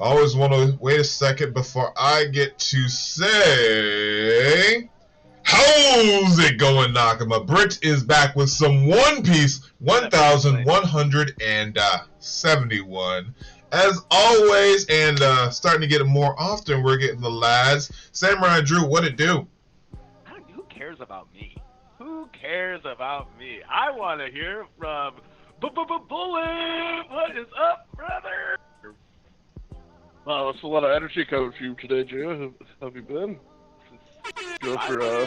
I always want to wait a second before I get to say, how's it going, Nakama? Brit is back with some One Piece 1171. As always, and starting to get it more often, we're getting the lads. Samurai Drew, what it do? Who cares about me? Who cares about me? I want to hear from Bullet. What is up, brother? Wow, that's a lot of energy coming from you today, Joe. How have you been? Go for No,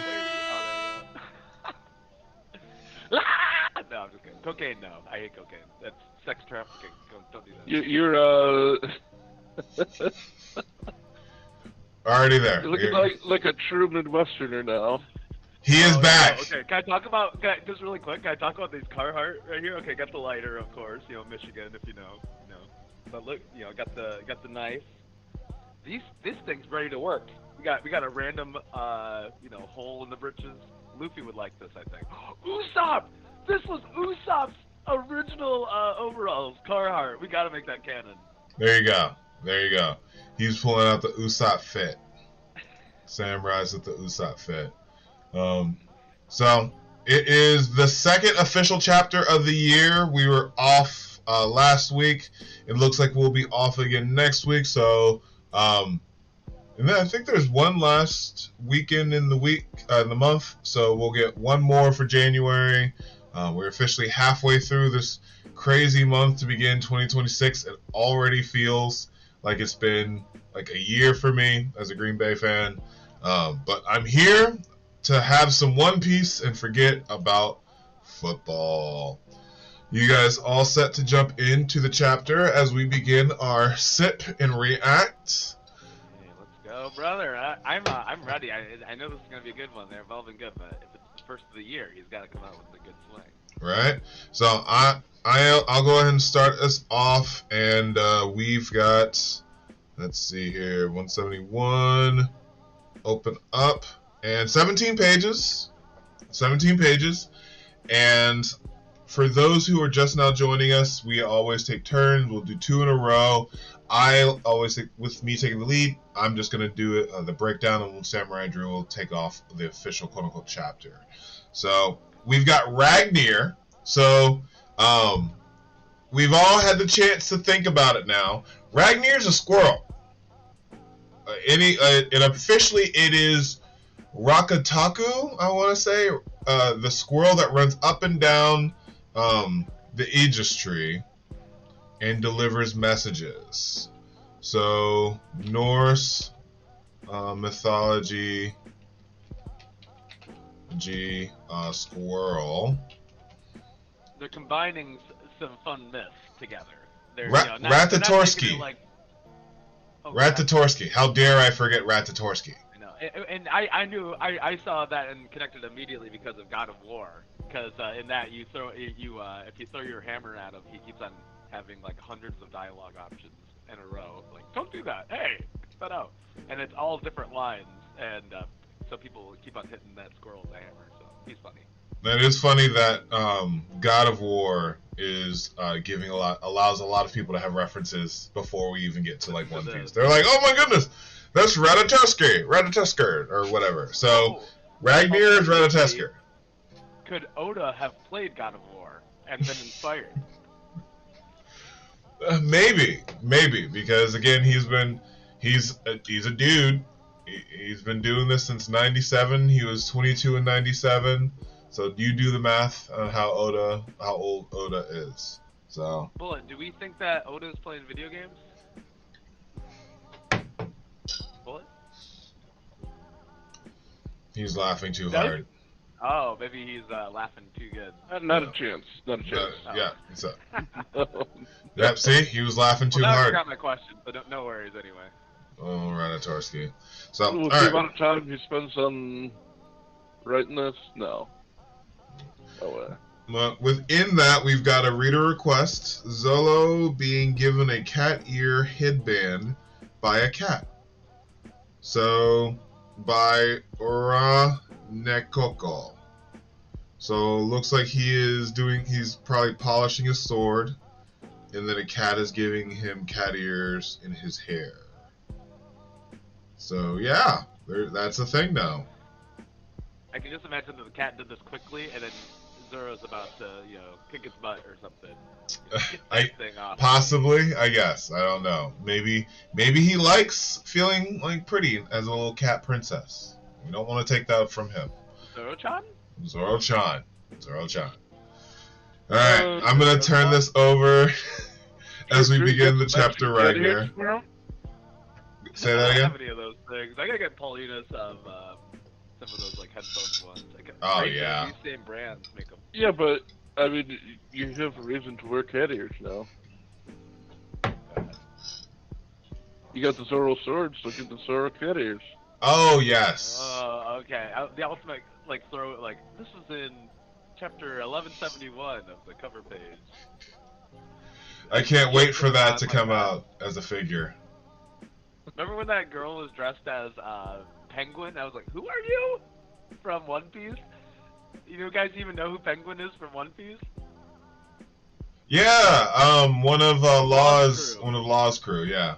I'm just kidding. Cocaine, no. I hate cocaine. That's sex trafficking. Don't do that. You're Already there. You're looking like a true Midwesterner now. He is back. No, okay, can I talk about just really quick? Can I talk about these Carhartt right here? Okay, got the lighter, of course. You know, Michigan, if you know. But look, you know, got the knife. This thing's ready to work. We got a random hole in the britches. Luffy would like this, I think. Usopp! This was Usopp's original overalls, Carhartt. We gotta make that canon. There you go. He's pulling out the Usopp fit. Samurai's with the Usopp fit. So it is the second official chapter of the year. We were off last week. It looks like we'll be off again next week. So, and then I think there's one last weekend in the month. So we'll get one more for January. We're officially halfway through this crazy month to begin 2026. It already feels like it's been like a year for me as a Green Bay fan. But I'm here to have some One Piece and forget about football. You guys all set to jump into the chapter as we begin our sip and react? Hey, let's go, brother. I'm ready. I know this is gonna be a good one. They've all been good, but if it's the first of the year, he's got to come out with a good swing. Right. So I'll go ahead and start us off, and we've got, let's see here, 171. Open up. And 17 pages, and for those who are just now joining us, we always take turns. We'll do two in a row. I always take, with me taking the lead, I'm just going to do it, the breakdown, and Samurai Drew will take off the official quote-unquote chapter. So we've got Ragnir. So we've all had the chance to think about it now. Ragnir's a squirrel. And officially it is Rakataku, I want to say, the squirrel that runs up and down the Aegis tree and delivers messages. So, Norse mythology, squirrel. They're combining some fun myths together. Ratatorsky. Ratatorsky. How dare I forget Ratatorsky? And I saw that and connected immediately because of God of War. Because in that if you throw your hammer at him, he keeps on having like hundreds of dialogue options in a row. Like, don't do that. Hey, cut out. And it's all different lines, and so people keep on hitting that squirrel with the hammer. So he's funny. It is funny that God of War is allows a lot of people to have references before we even get to like One Piece. They're like, oh my goodness. That's Ratatosker, or whatever. So, Ragnir is Ratatosker. Could Oda have played God of War and been inspired? Maybe, because again, he's a dude. He's been doing this since '97. He was 22 in '97. So you do the math on how old Oda is. So. Bullet, do we think that Oda is playing video games? Bullet? He's laughing too hard. Oh, maybe he's laughing too good. Not a chance. Yeah. So. Yep. See, he was laughing too hard. I forgot my question, but no worries anyway. Oh, Ratatorsky. So, with the amount of time he spends on writing this, no. No way. Well, within that, we've got a reader request. Zolo being given a cat ear headband by a cat. So, by Ora Nekoko. So, looks like he's probably polishing his sword. and then a cat is giving him cat ears in his hair. So yeah, that's a thing now. I can just imagine that the cat did this quickly, and then Zoro's about to, kick its butt or something. Get that thing off. Possibly, I guess. I don't know. Maybe he likes feeling like pretty as a little cat princess. We don't want to take that from him. Zoro-chan? Zoro-chan. Alright, I'm going to turn this over as we begin the chapter right here. Say that again? I don't have any of those things. I gotta get Paulina some of those like headphones ones. Oh yeah. These same brands make them. Yeah, but I mean, you have a reason to wear cat ears now. You got the Zoro swords, look at the Zoro cat ears. Oh yes. Oh, okay. The ultimate this is in chapter 1171 of the cover page. I can't wait for that to come out as a figure. Remember when that girl was dressed as Penguin? I was like, who are you? From One Piece? You guys even know who Penguin is from One Piece? Yeah, one of Law's crew, yeah.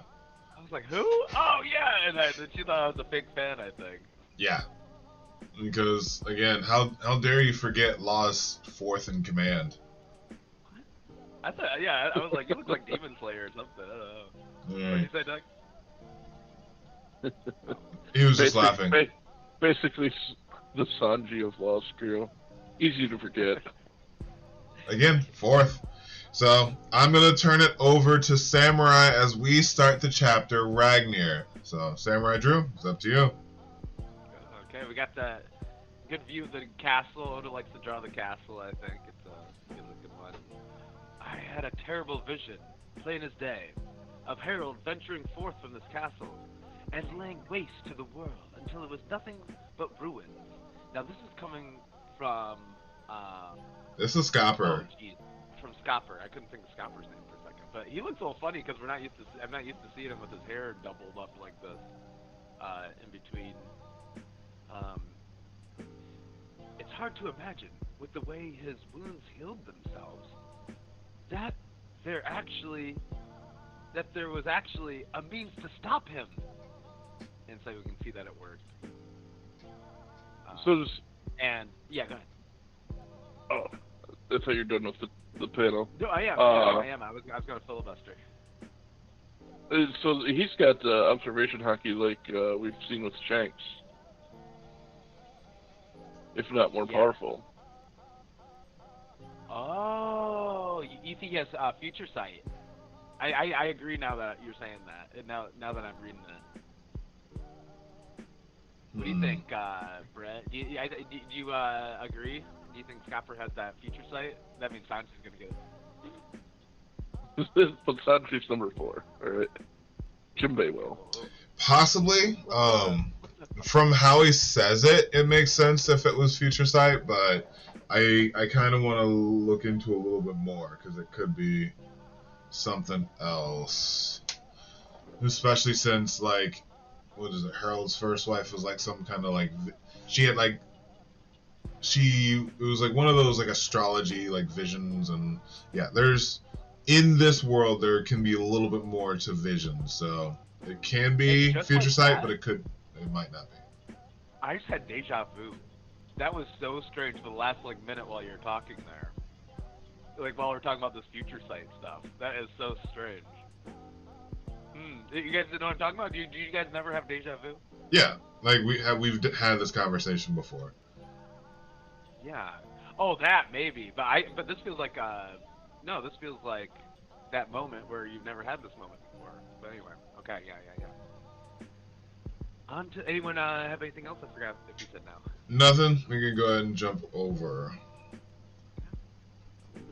I was like, who? Oh yeah, and then she thought I was a big fan, I think. Yeah. Because again, how dare you forget Law's fourth in command? I thought, I was like, you look like Demon Slayer or something. I don't know. What did you say, Doug? He was just laughing. Basically, the Sanji of Law's crew. Easy to forget. Again, fourth. So, I'm going to turn it over to Samurai as we start the chapter Ragnar. So, Samurai Drew, it's up to you. Okay, we got that good view of the castle. Oda likes to draw the castle, I think. It's a good one. I had a terrible vision, plain as day, of Harold venturing forth from this castle and laying waste to the world until it was nothing but ruins. Now this is coming from this is Scopper. Oh, geez. From Scopper. I couldn't think of Scopper's name for a second, but he looks a little funny because I'm not used to seeing him with his hair doubled up like this in between. It's hard to imagine with the way his wounds healed themselves that there was actually a means to stop him. And so we can see that it worked. Go ahead. Oh, that's how you're done with the panel. No, I am. I was going to filibuster. So he's got observation hockey like we've seen with Shanks, if not more powerful. Oh, you think he has future sight? I agree now that you're saying that. And now that I'm reading that. What do you think, Brett? Do you agree? Do you think Scopper has that future sight? That means Sanji's gonna get it. But Sanji's number 4, alright? Jinbei will. Possibly. From how he says it, it makes sense if it was future sight, but I kind of want to look into a little bit more, because it could be something else. Especially since, like, what is it, Harold's first wife was like some kind of like, it was like one of those like astrology like visions, and yeah, in this world there can be a little bit more to vision, so it can be future sight, but it might not be. I just had deja vu. That was so strange for the last like minute while you're talking there. Like while we're talking about this future sight stuff. That is so strange. You guys know what I'm talking about? Do you guys never have deja vu? Yeah, like we've had this conversation before. Yeah. Oh, that maybe, but this feels like this feels like that moment where you've never had this moment before. But anyway, okay, yeah. On to anyone have anything else? I forgot if you said now. Nothing. We can go ahead and jump over.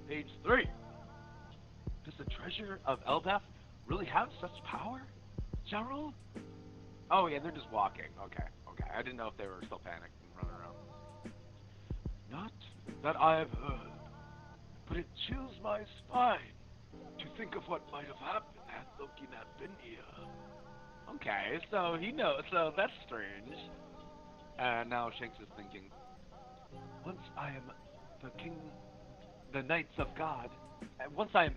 Page 3. Does the treasure of Elbaf really have such power, General? Oh yeah, they're just walking. Okay. I didn't know if they were still panicked and running around. Not that I have heard, but it chills my spine to think of what might have happened had Loki not been here. Okay, so he knows. So that's strange. Now Shanks is thinking. Once I am the king, the knights of God. Once I am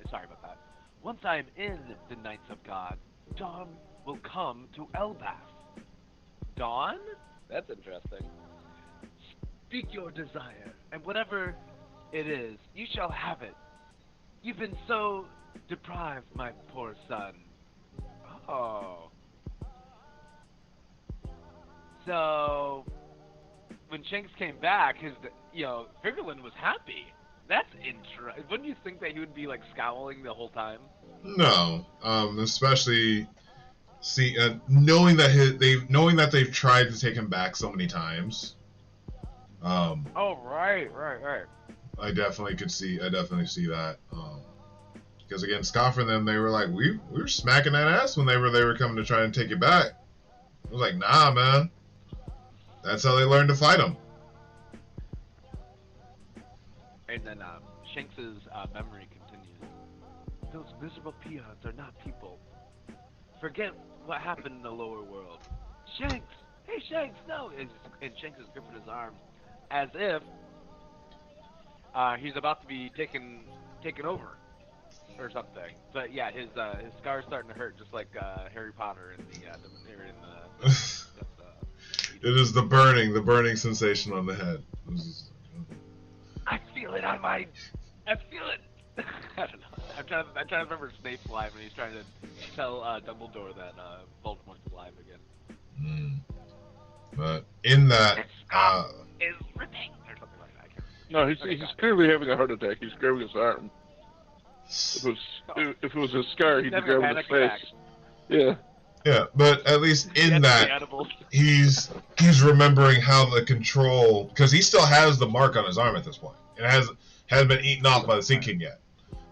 Once I am in the Knights of God, dawn will come to Elbaf. Dawn? That's interesting. Speak your desire, and whatever it is, you shall have it. You've been so deprived, my poor son. Oh. So, when Shanks came back, Vigilin was happy. That's interesting. Wouldn't you think that he would be, like, scowling the whole time? No, especially knowing that they've tried to take him back so many times. Oh, right. I definitely see that. Because again, Scoffer and them, they were like, we were smacking that ass when they were coming to try and take it back. I was like, nah, man. That's how they learned to fight him. And then Shanks's memory continues. Those miserable peons are not people. Forget what happened in the lower world. Shanks! Hey, Shanks, no! And Shanks is gripping his arm as if he's about to be taken over or something. But yeah, his scar's starting to hurt, just like Harry Potter in the It is the burning sensation on the head. I feel it on my. I feel it. I don't know. I'm trying to remember Snape's line when he's trying to tell Dumbledore that Voldemort's alive again. But in that, is ripping or something like that. No, he's clearly having a heart attack. He's grabbing his arm. If it was a scar, he'd be grabbing his face. Yeah. Yeah, but at least in that, he's remembering how the control, because he still has the mark on his arm at this point. It hasn't been eaten off by the Sea King yet.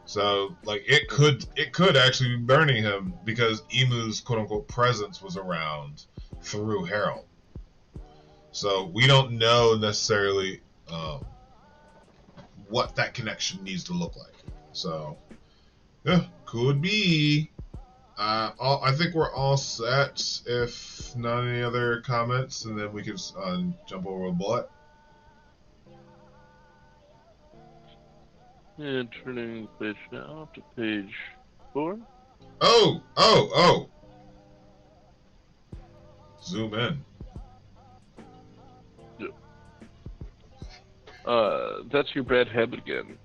So like it could actually be burning him because Emu's quote unquote presence was around through Harold. So we don't know necessarily what that connection needs to look like. So yeah, could be. I think we're all set. If not any other comments, and then we can jump over a bullet. And turning the page now to page 4. Oh! Zoom in. That's your bad habit again.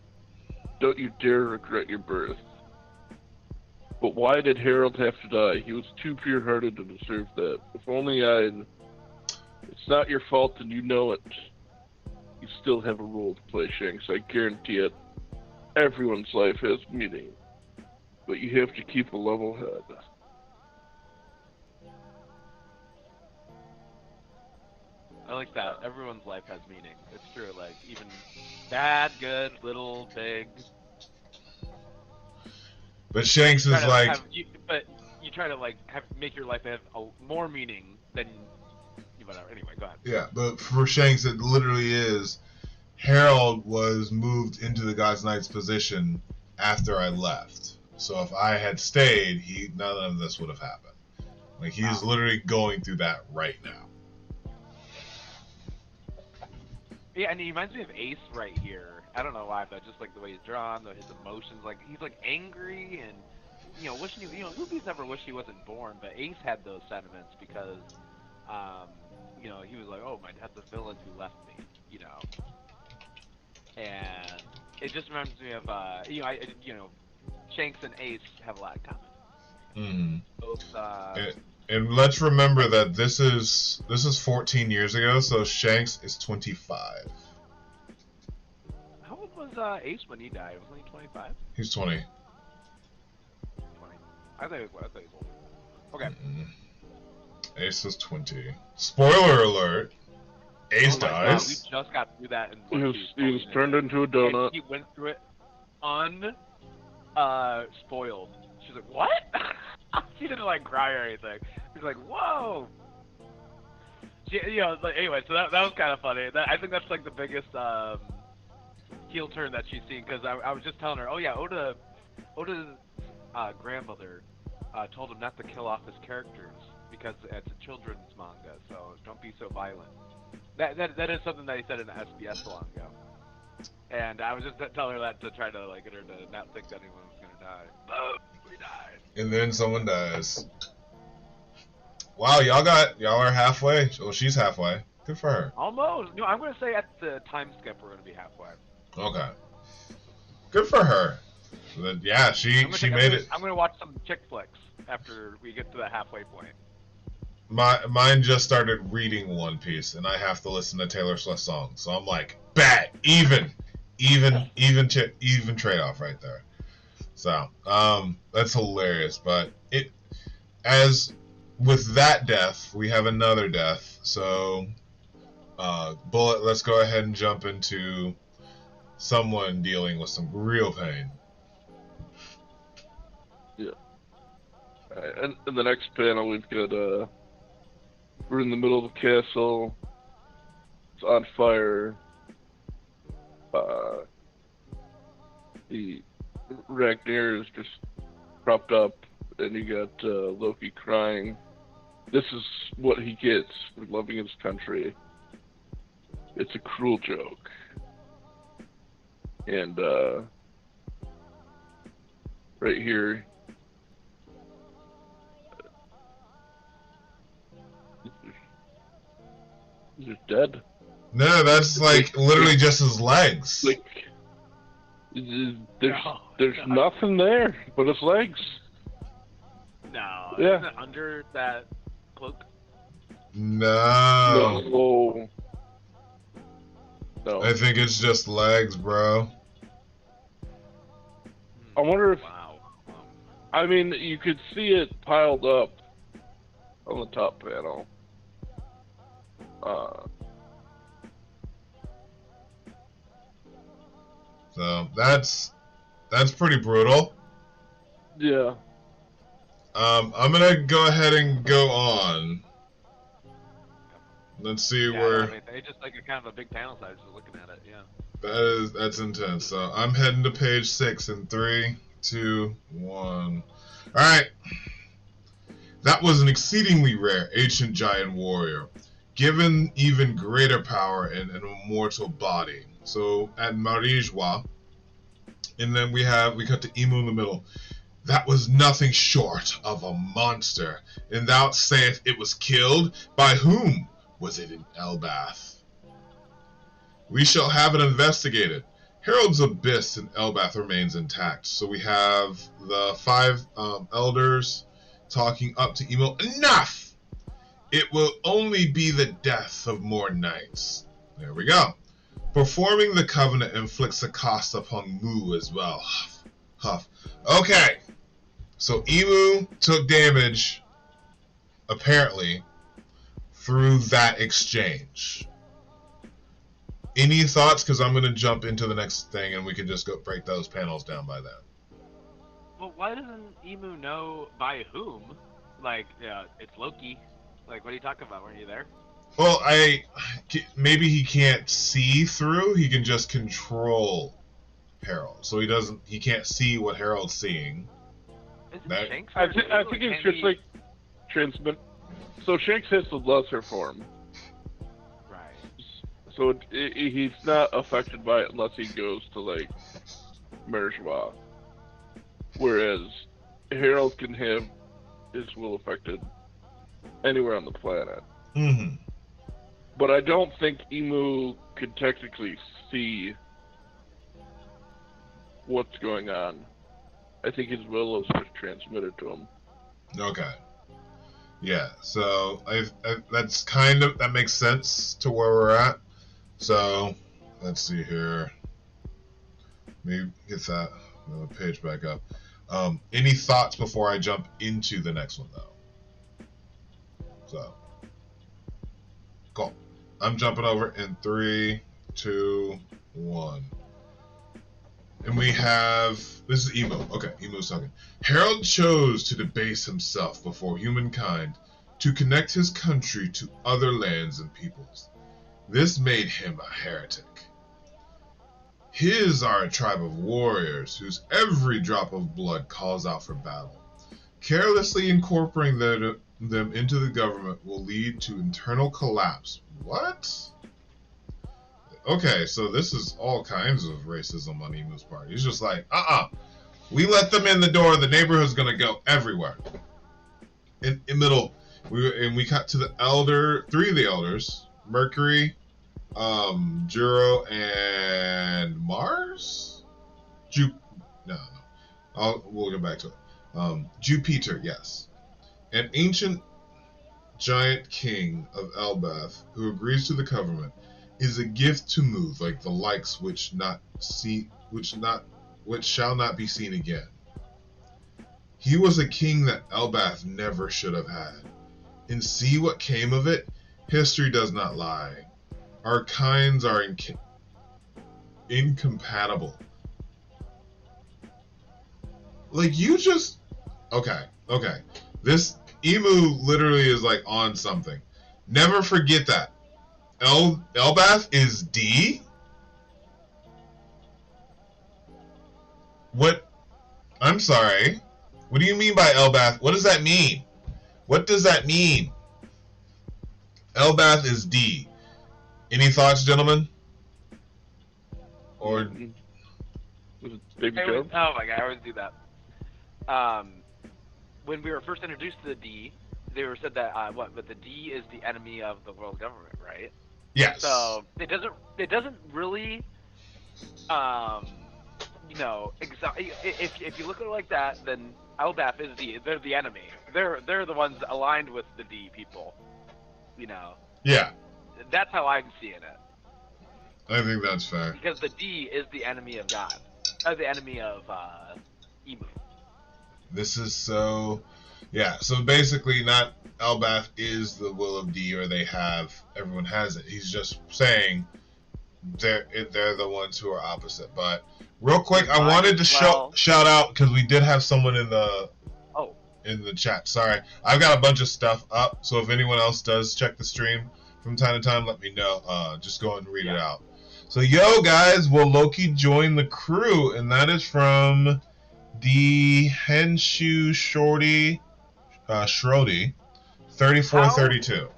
Don't you dare regret your birth. But why did Harold have to die? He was too pure-hearted to deserve that. If only I'd... It's not your fault and you know it. You still have a role to play, Shanks. I guarantee it. Everyone's life has meaning. But you have to keep a level head. I like that. Everyone's life has meaning. It's true. Like, even bad, good, little, big. But Shanks is like... but you try to, like, make your life have more meaning than... Whatever. Anyway, go ahead. Yeah, but for Shanks, it literally is... Harold was moved into the God's Knight's position after I left. So if I had stayed, none of this would have happened. Like, he's literally going through that right now. Yeah, and he reminds me of Ace right here. I don't know why, but just like the way he's drawn, his emotions, like he's like angry and wishing Luffy's never wished he wasn't born, but Ace had those sentiments because he was like, oh, my dad's a villain who left me, and it just reminds me of Shanks and Ace have a lot in common. Both, and let's remember that this is 14 years ago, so Shanks is 25. How old was Ace when he died? Wasn't he 25? He's 20. 20. I thought he was older. Okay. Ace is 20. Spoiler alert. Ace dies. God, we just got through that in He was turned into a donut. And he went through it spoiled. She's like, what? She didn't like cry or anything. She's like, whoa. Anyway, so that was kind of funny. I think that's like the biggest heel turn that she's seen, because I was just telling her, oh yeah, Oda's grandmother told him not to kill off his characters because it's a children's manga, so don't be so violent. That is something that he said in the SBS long ago. And I was just telling her that to try to like get her to not think that anyone was gonna die. And then someone dies. Wow, y'all are halfway. Well, she's halfway. Good for her. Almost. No, I'm gonna say at the time skip we're gonna be halfway. Okay. Good for her. But yeah, she made it. I'm gonna watch some chick flicks after we get to the halfway point. Mine just started reading One Piece, and I have to listen to Taylor Swift songs. So I'm like, bet, even trade-off right there. So that's hilarious. But as with that death, we have another death. So Bullet, let's go ahead and jump into someone dealing with some real pain. Yeah. And in the next panel, we've got we're in the middle of the castle. It's on fire. The Ragnar is just propped up, and you got Loki crying. This is what he gets for loving his country. It's a cruel joke. And right here, he's dead. No, that's like literally just his legs. Like there's nothing there but his legs. No, Yeah. isn't it under that cloak? No. No. I think it's just legs, bro. I wonder if, Wow. I mean, you could see it piled up on the top panel. So that's pretty brutal. Yeah. I'm gonna go ahead and go on. Let's see where. I mean, they just like a kind of a big panel size just looking at it. Yeah. That's intense. So I'm heading to page 6 in 3, 2, 1. All right. That was an exceedingly rare ancient giant warrior, given even greater power and an immortal body. So at Marijwa, and then we cut to Imu in the middle. That was nothing short of a monster, and thou sayest it was killed? By whom? Was it in Elbath? We shall have it investigated. Harold's abyss in Elbath remains intact, so we have the 5 elders talking up to Emo. Enough! It will only be the death of more knights. There we go. Performing the covenant inflicts a cost upon Mu as well. Huff. Huff. Okay. So Emu took damage, apparently, through that exchange. Any thoughts? Because I'm going to jump into the next thing and we can just go break those panels down by then. Well, why doesn't Emu know by whom? Like, yeah, it's Loki. Like, what are you talking about? Weren't you there? Well, maybe he can't see through. He can just control Harold, so he can't see what Harold's seeing. Isn't Shanks? I think it's just like transmit. So Shanks has the lesser form. Right. So he's not affected by it unless he goes to like Marijwa. Whereas Harold can have his will affected anywhere on the planet. Mm-hmm. But I don't think Emu could technically see what's going on. I think his will is just transmitted to him. Okay. Yeah, so that makes sense to where we're at. So, let's see here. Maybe get that page back up. Any thoughts before I jump into the next one, though? So, cool. I'm jumping over in 3, 2, 1. And we have... This is Emo. Okay, Emo's talking. Harold chose to debase himself before humankind to connect his country to other lands and peoples. This made him a heretic. His are a tribe of warriors whose every drop of blood calls out for battle. Carelessly incorporating them into the government will lead to internal collapse. What? Okay, so this is all kinds of racism on Emu's part. He's just like, We let them in the door. The neighborhood's gonna go everywhere. In middle, we cut to the three of the elders: Mercury, Juro, and Mars. We'll get back to it. Jupiter, yes, an ancient giant king of Elbath who agrees to the covenant is a gift to move like the likes which shall not be seen again. He was a king that Elbath never should have had. And see what came of it? History does not lie. Our kinds are incompatible. Like, you just... Okay. This Emu literally is, like, on something. Never forget that. Elbath is D? What? I'm sorry. What do you mean by Elbath? What does that mean? What does that mean? Elbath is D. Any thoughts, gentlemen? Or Baby Joe? Oh my god, I always do that. When we were first introduced to the D, they were said that but the D is the enemy of the world government, right? yes. So it doesn't really, if you look at it like that, then Elbath is they're the enemy. They're the ones aligned with the D people. Yeah. That's how I'm seeing it. I think that's fair. Because the D is the enemy of God, the enemy of Emu. This is so... Yeah, so basically not Elbath is the will of D, or everyone has it. He's just saying they're the ones who are opposite. But real quick, I wanted to shout out, because we did have someone in the chat. Sorry. I've got a bunch of stuff up, so if anyone else does check the stream from time to time, let me know. Just go and read it out. So, yo, guys, will Loki join the crew? And that is from the Henshu Shorty, Shrody, 3432.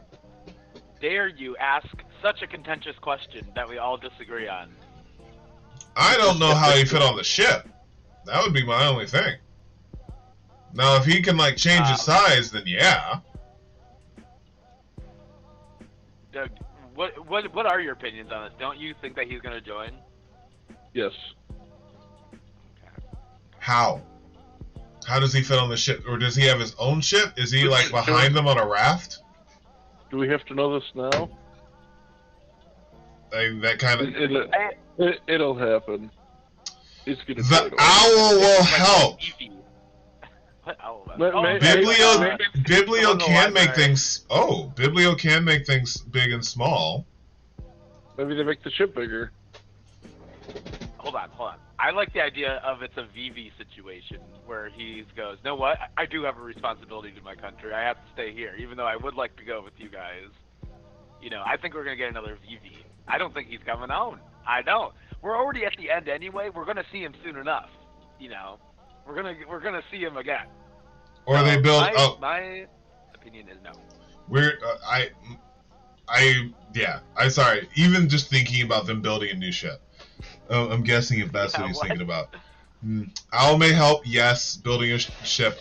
Dare you ask such a contentious question that we all disagree on? I don't know how he fit on the ship. That would be my only thing. Now, if he can, like, change his size, then yeah. Doug, what are your opinions on this? Don't you think that he's going to join? Yes. Okay. How? How does he fit on the ship? Or does he have his own ship? Is he, like, behind them on a raft? Do we have to know this now? Like, that kind of... It'll happen. It's gonna the owl will help. What owl? Biblio can make things... Oh, Biblio can make things big and small. Maybe they make the ship bigger. Hold on. I like the idea of it's a VV situation where he goes, "Know what? I do have a responsibility to my country. I have to stay here, even though I would like to go with you guys." I think we're gonna get another VV. I don't think he's coming home. I don't. We're already at the end anyway. We're gonna see him soon enough. We're gonna see him again. Or they build. My opinion is no. I'm sorry. Even just thinking about them building a new ship. I'm guessing if that's what he's thinking about. Owl may help, yes. Building a ship,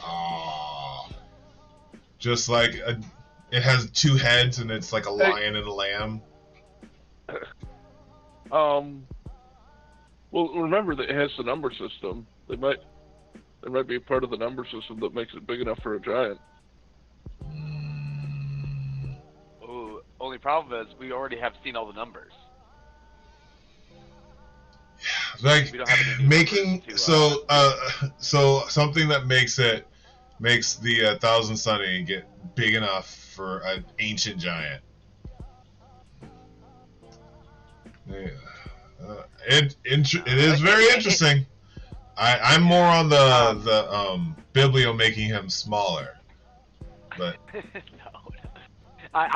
just like it has two heads and it's like a lion and a lamb. Well, remember that it has the number system. There might be a part of the number system that makes it big enough for a giant. Ooh, only problem is we already have seen all the numbers. Like making so something that makes the Thousand Sunny get big enough for an ancient giant. It is very interesting. I'm more on the Biblio making him smaller, but no.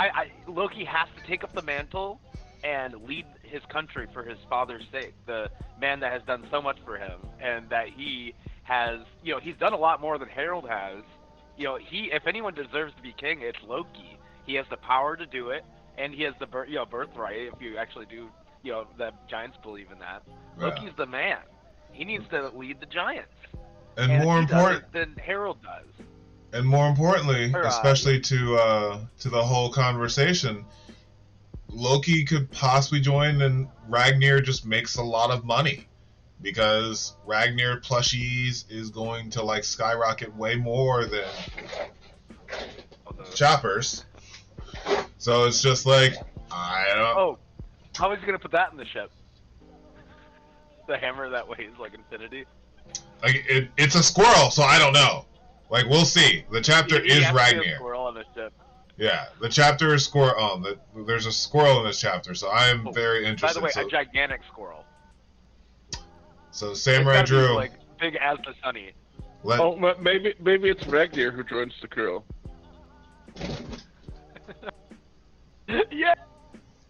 Loki has to take up the mantle and lead his country for his father's sake, the man that has done so much for him, and that he has, he's done a lot more than Harold has. If anyone deserves to be king, it's Loki. He has the power to do it, and he has the birthright. If you actually do, the giants believe in that. Yeah. Loki's the man. He needs to lead the giants. And And more he does important, it than Harold does. and more importantly, Or, especially to the whole conversation, Loki could possibly join, and Ragnar just makes a lot of money because Ragnar plushies is going to like skyrocket way more than Choppers. So it's just like, I don't. Oh, how is he gonna put that in the ship? The hammer that weighs like infinity. Like it's a squirrel, so I don't know. Like we'll see. The chapter He is has to be a Ragnar. squirrel on a ship. Yeah, the chapter is squirrel. There's a squirrel in this chapter, so I am very interested. By the way, a gigantic squirrel. So Samurai It's gotta be, Drew, like big as the sunny. Maybe it's Ragnar who joins the crew. Yeah,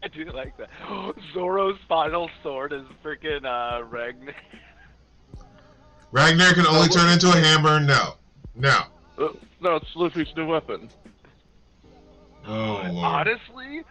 I do like that. Zoro's final sword is freaking Ragnar. Ragnar can only turn into a hammer. No. No, it's Luffy's new weapon. Oh Lord. Honestly,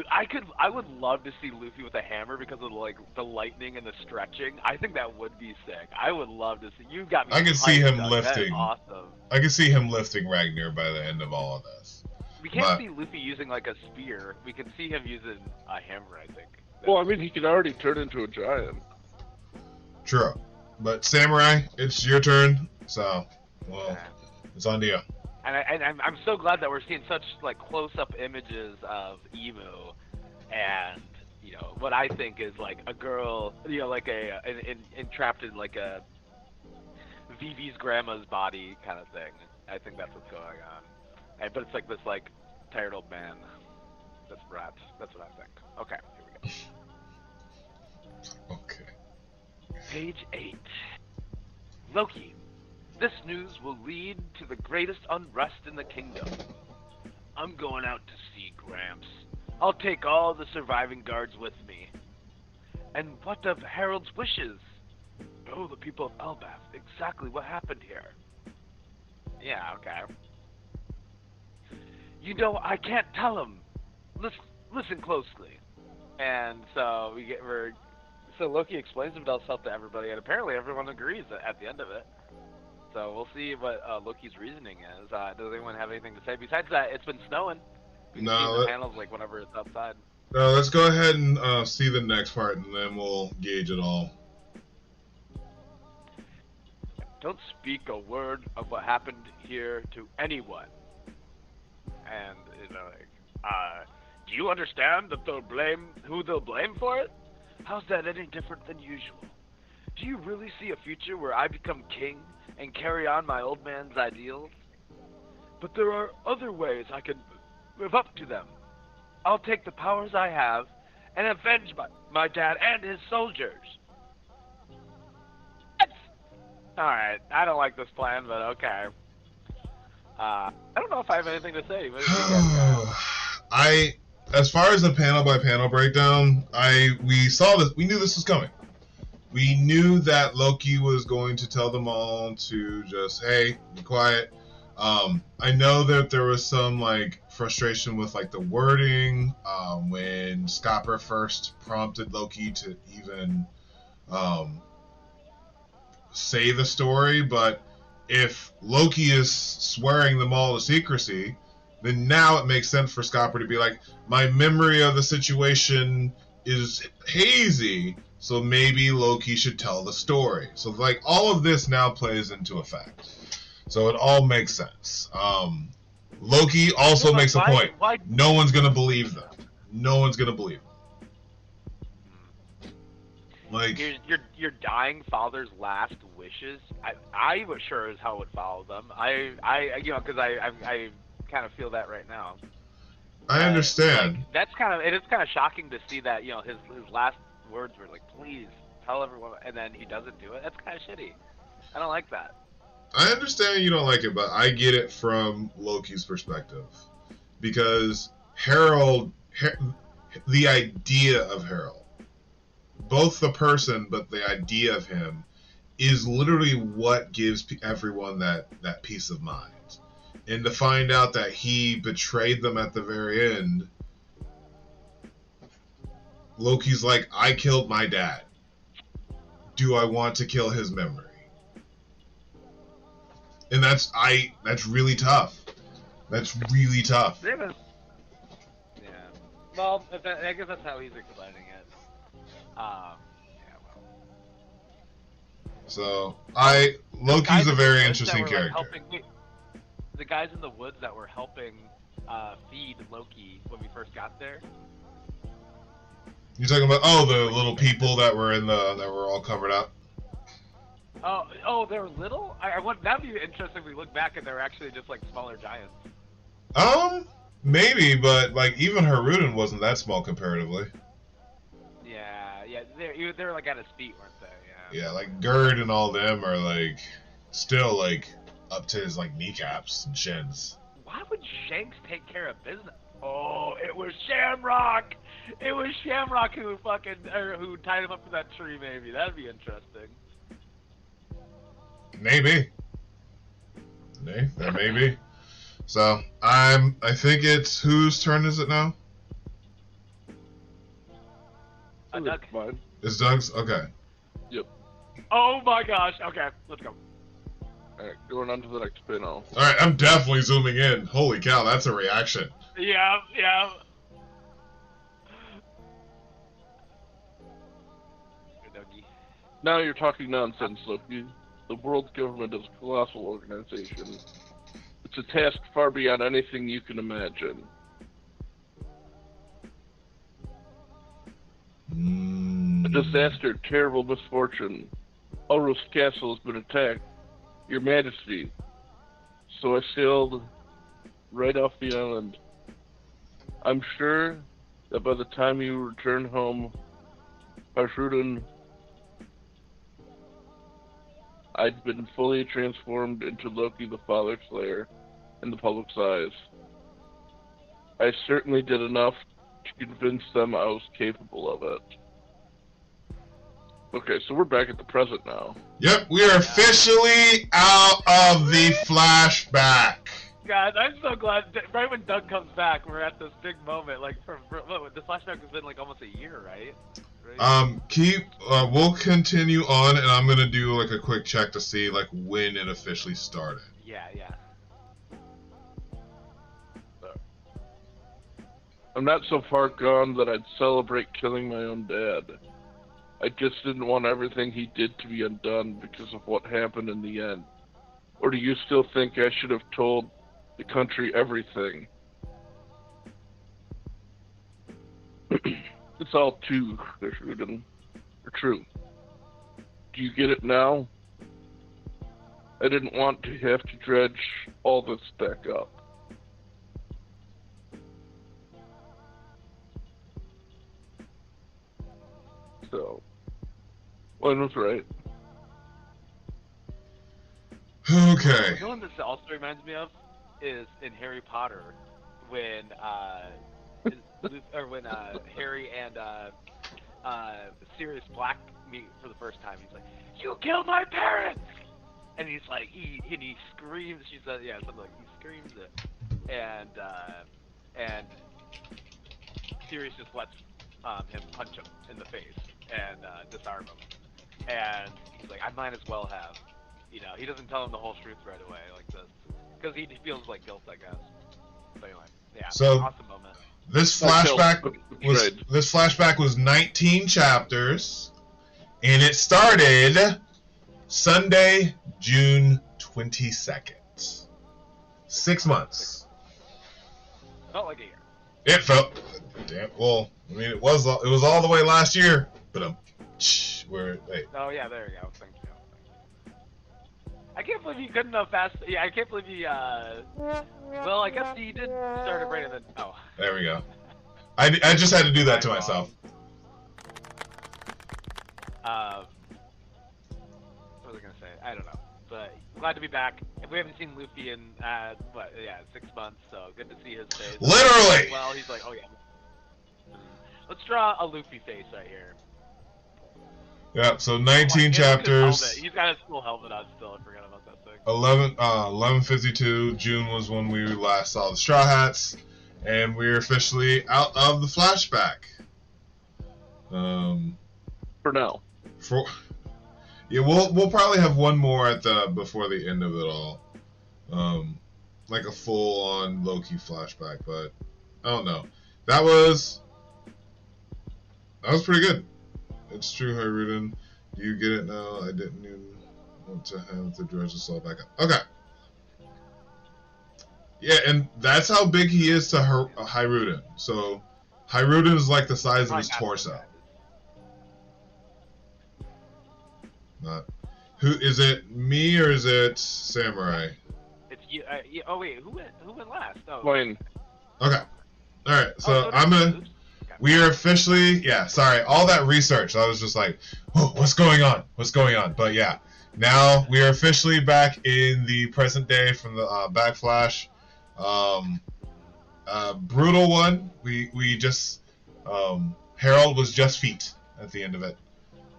I would love to see Luffy with a hammer because of like the lightning and the stretching. I think that would be sick. I would love to see. You got me. I can see him hyped up. lifting. That is awesome. I can see him lifting Ragnar by the end of all of this. We can't see Luffy using like a spear. We can see him using a hammer, I think. Well, I mean, he can already turn into a giant. True. But Samurai, it's your turn. So, well, it's on to you. And I'm so glad that we're seeing such like close-up images of Emu, and you know what I think is like a girl, you know, like entrapped in like a Vivi's grandma's body kind of thing. I think that's what's going on. But it's like this like tired old man. That's rat. That's what I think. Okay, here we go. Okay. Page 8. Loki. This news will lead to the greatest unrest in the kingdom. I'm going out to see Gramps. I'll take all the surviving guards with me. And what of Harold's wishes? Oh, the people of Elbaf. Exactly what happened here. Yeah, okay. You know, I can't tell him. Listen closely. And so so Loki explains himself to everybody, and apparently everyone agrees at the end of it. So we'll see what Loki's reasoning is. Does anyone have anything to say? Besides that, it's been snowing. We can see the panels like whenever it's outside. No, let's go ahead and see the next part, and then we'll gauge it all. Don't speak a word of what happened here to anyone. And you know, like, do you understand that who they'll blame for it? How's that any different than usual? Do you really see a future where I become king and carry on my old man's ideals? But there are other ways I can live up to them. I'll take the powers I have and avenge my dad and his soldiers. Alright, I don't like this plan, but okay. I don't know if I have anything to say. As far as the panel by panel breakdown, we saw this. We knew this was coming. We knew that Loki was going to tell them all to just, hey, be quiet. I know that there was some like frustration with like the wording when Scopper first prompted Loki to even say the story, but if Loki is swearing them all to secrecy, then now it makes sense for Scopper to be like, my memory of the situation is hazy, so maybe Loki should tell the story. So like all of this now plays into effect. So it all makes sense. Loki also makes a point. No one's gonna believe them. No one's gonna believe them. Like your dying father's last wishes. I was sure as hell would follow them. I you know, because I kind of feel that right now. I understand. Like, it is kind of shocking to see that, you know, his last words were like, please tell everyone, and then he doesn't do it. That's kind of shitty. I don't like that. I understand you don't like it, but I get it from Loki's perspective, because the idea of Harold, both the person but the idea of him, is literally what gives everyone that peace of mind. And to find out that he betrayed them at the very end, Loki's like, I killed my dad. Do I want to kill his memory? And that's really tough. That's really tough. Yeah. Well, I guess that's how he's explaining it. Yeah. Well. So Loki's a very interesting character. The guys in the woods that were helping feed Loki when we first got there. You're talking about the little people that were that were all covered up. Oh, they were little. That'd be interesting if we look back and they're actually just like smaller giants. Maybe, but like even Haruden wasn't that small comparatively. Yeah, they were like at his feet, weren't they? Yeah. Yeah, like Gerd and all them are like still like up to his like kneecaps and shins. Why would Shanks take care of business? Oh, it was Shamrock. It was Shamrock who who tied him up to that tree. Maybe that'd be interesting. Maybe. There may be. So I think it's whose turn is it now? Doug. Mine. It's Doug's. Okay. Yep. Oh my gosh. Okay, let's go. Alright, going on to the next panel. Alright, I'm definitely zooming in. Holy cow, that's a reaction. Yeah. Now you're talking nonsense, Loki. The world government is a colossal organization. It's a task far beyond anything you can imagine. A disaster, terrible misfortune. Ulrus Castle has been attacked, Your Majesty. So I sailed right off the island. I'm sure that by the time you return home, Haruden, I'd been fully transformed into Loki the Father Slayer in the public's eyes. I certainly did enough to convince them I was capable of it. Okay, so we're back at the present now. Yep, we are officially out of the flashback. God, I'm so glad. Right when Doug comes back, we're at this big moment. Like, the flashback has been like almost a year, right? We'll continue on, and I'm gonna do like a quick check to see like when it officially started. Yeah. I'm not so far gone that I'd celebrate killing my own dad. I just didn't want everything he did to be undone because of what happened in the end. Or do you still think I should have told the country everything? It's all too true. Do you get it now? I didn't want to have to dredge all this back up. So, one was right. Okay. You know what this also reminds me of is in Harry Potter when Harry and Sirius Black meet for the first time. He's like, "You killed my parents!" And he's like, he screams. She said, yeah, something like he screams it, and Sirius just lets him punch him in the face and disarm him. And he's like, I might as well have. You know, he doesn't tell him the whole truth right away like this because he feels like guilt, I guess. But anyway, yeah, so awesome moment. This flashback was 19 chapters, and it started Sunday, June 22nd. 6 months. Felt like a year. It felt. Damn. Well, I mean, it was all the way last year, but wait. Oh yeah, there you go. Thank you. I can't believe you couldn't have fast. Yeah, I can't believe you. Well, I guess he did start it right in the. Oh. There we go. I just had to do that to myself. What was I gonna say? I don't know. But glad to be back. We haven't seen Luffy in 6 months, so good to see his face. Literally. Well, he's like, oh yeah. Let's draw a Luffy face right here. Yeah. So 19 chapters. He's got his full helmet on still. I forgot about that thing. 11:52. June was when we last saw the Straw Hats, and we're officially out of the flashback. For now. Yeah, we'll probably have one more before the end of it all. like a full-on Loki flashback, but I don't know. That was pretty good. It's true, Hiruden. Do you get it now? I didn't even want to have the dredge assault back up. Okay. Yeah, and that's how big he is to Hiruden. So Hiruden is like the size of his torso. Not. Who is it? Me or is it Samurai? It's you. Oh wait, who went last? Oh. Fine. Okay. All right. So I'm gonna. We are officially. Yeah. Sorry. All that research. I was just like, oh, what's going on? What's going on? But yeah. Now we are officially back in the present day from the Backflash. Brutal one. We just. Harold was just feet at the end of it.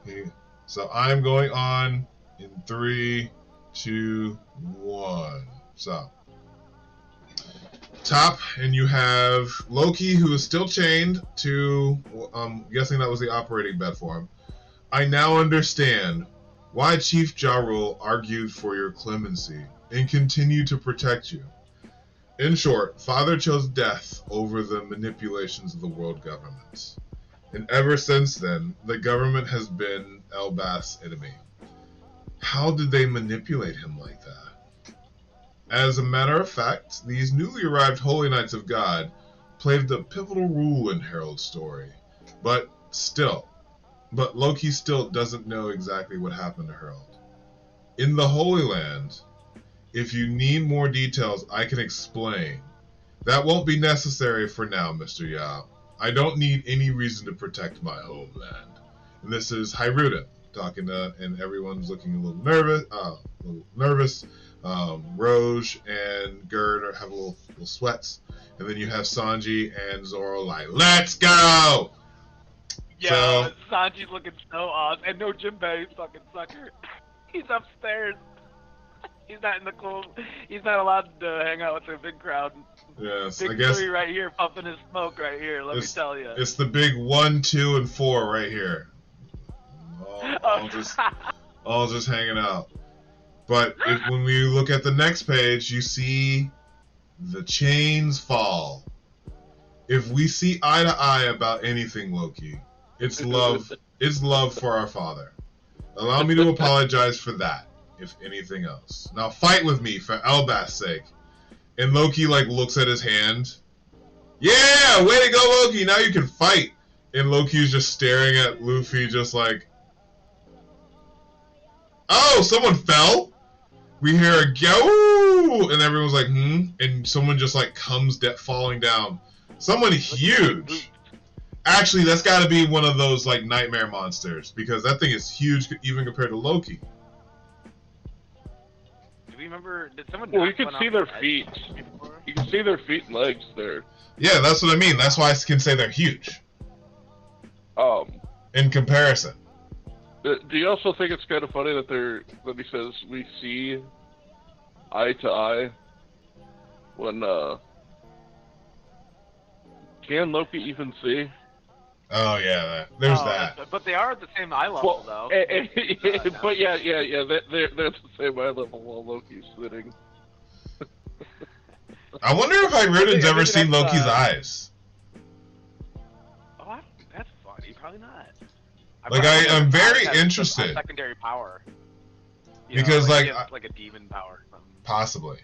Okay. So I'm going on in 3, 2, 1. So top, and you have Loki, who is still chained to. I'm guessing that was the operating bed for him. I now understand why Chief Ja Rule argued for your clemency and continued to protect you. In short, Father chose death over the manipulations of the world governments. And ever since then, the government has been Elbas's enemy. How did they manipulate him like that? As a matter of fact, these newly arrived Holy Knights of God played a pivotal role in Harold's story. But Loki still doesn't know exactly what happened to Harold. In the Holy Land, if you need more details, I can explain. That won't be necessary for now, Mr. Yao. I don't need any reason to protect my homeland. And this is Hiruden talking to, and everyone's looking a little nervous. Roj and Gerd have a little sweats, and then you have Sanji and Zoro like, "Let's go!" Yeah, so, Sanji's looking so awesome, and no Jinbei, fucking sucker. He's upstairs. He's not in the cool. He's not allowed to hang out with the big crowd. Yes, big I guess. Three right here, pumping his smoke right here. Let me tell you. It's the big 1, 2, and 4 right here. All just hanging out. But when we look at the next page, you see the chains fall. If we see eye to eye about anything, Loki, it's love. It's love for our father. Allow me to apologize for that, if anything else. Now fight with me for Elbas's sake. And Loki looks at his hand. Yeah, way to go, Loki. Now you can fight. And Loki's just staring at Luffy, just like, oh, someone fell. We hear a go, and everyone's like, and someone just comes falling down. Someone huge. Actually, that's got to be one of those nightmare monsters, because that thing is huge even compared to Loki. Do we remember? Did someone? Well, you can see their feet. You can see their feet and legs there. Yeah, that's what I mean. That's why I can say they're huge. In comparison. Do you also think it's kind of funny that he says we see eye to eye when can Loki even see? Oh yeah, there's that. But they are at the same eye level, though. But yeah, they're the same eye level while Loki's sitting. I wonder if Hiruden's ever seen Loki's eyes. Oh, that's funny. Probably not. I'm very interested. Secondary power. Because like a demon power. Or something. Possibly,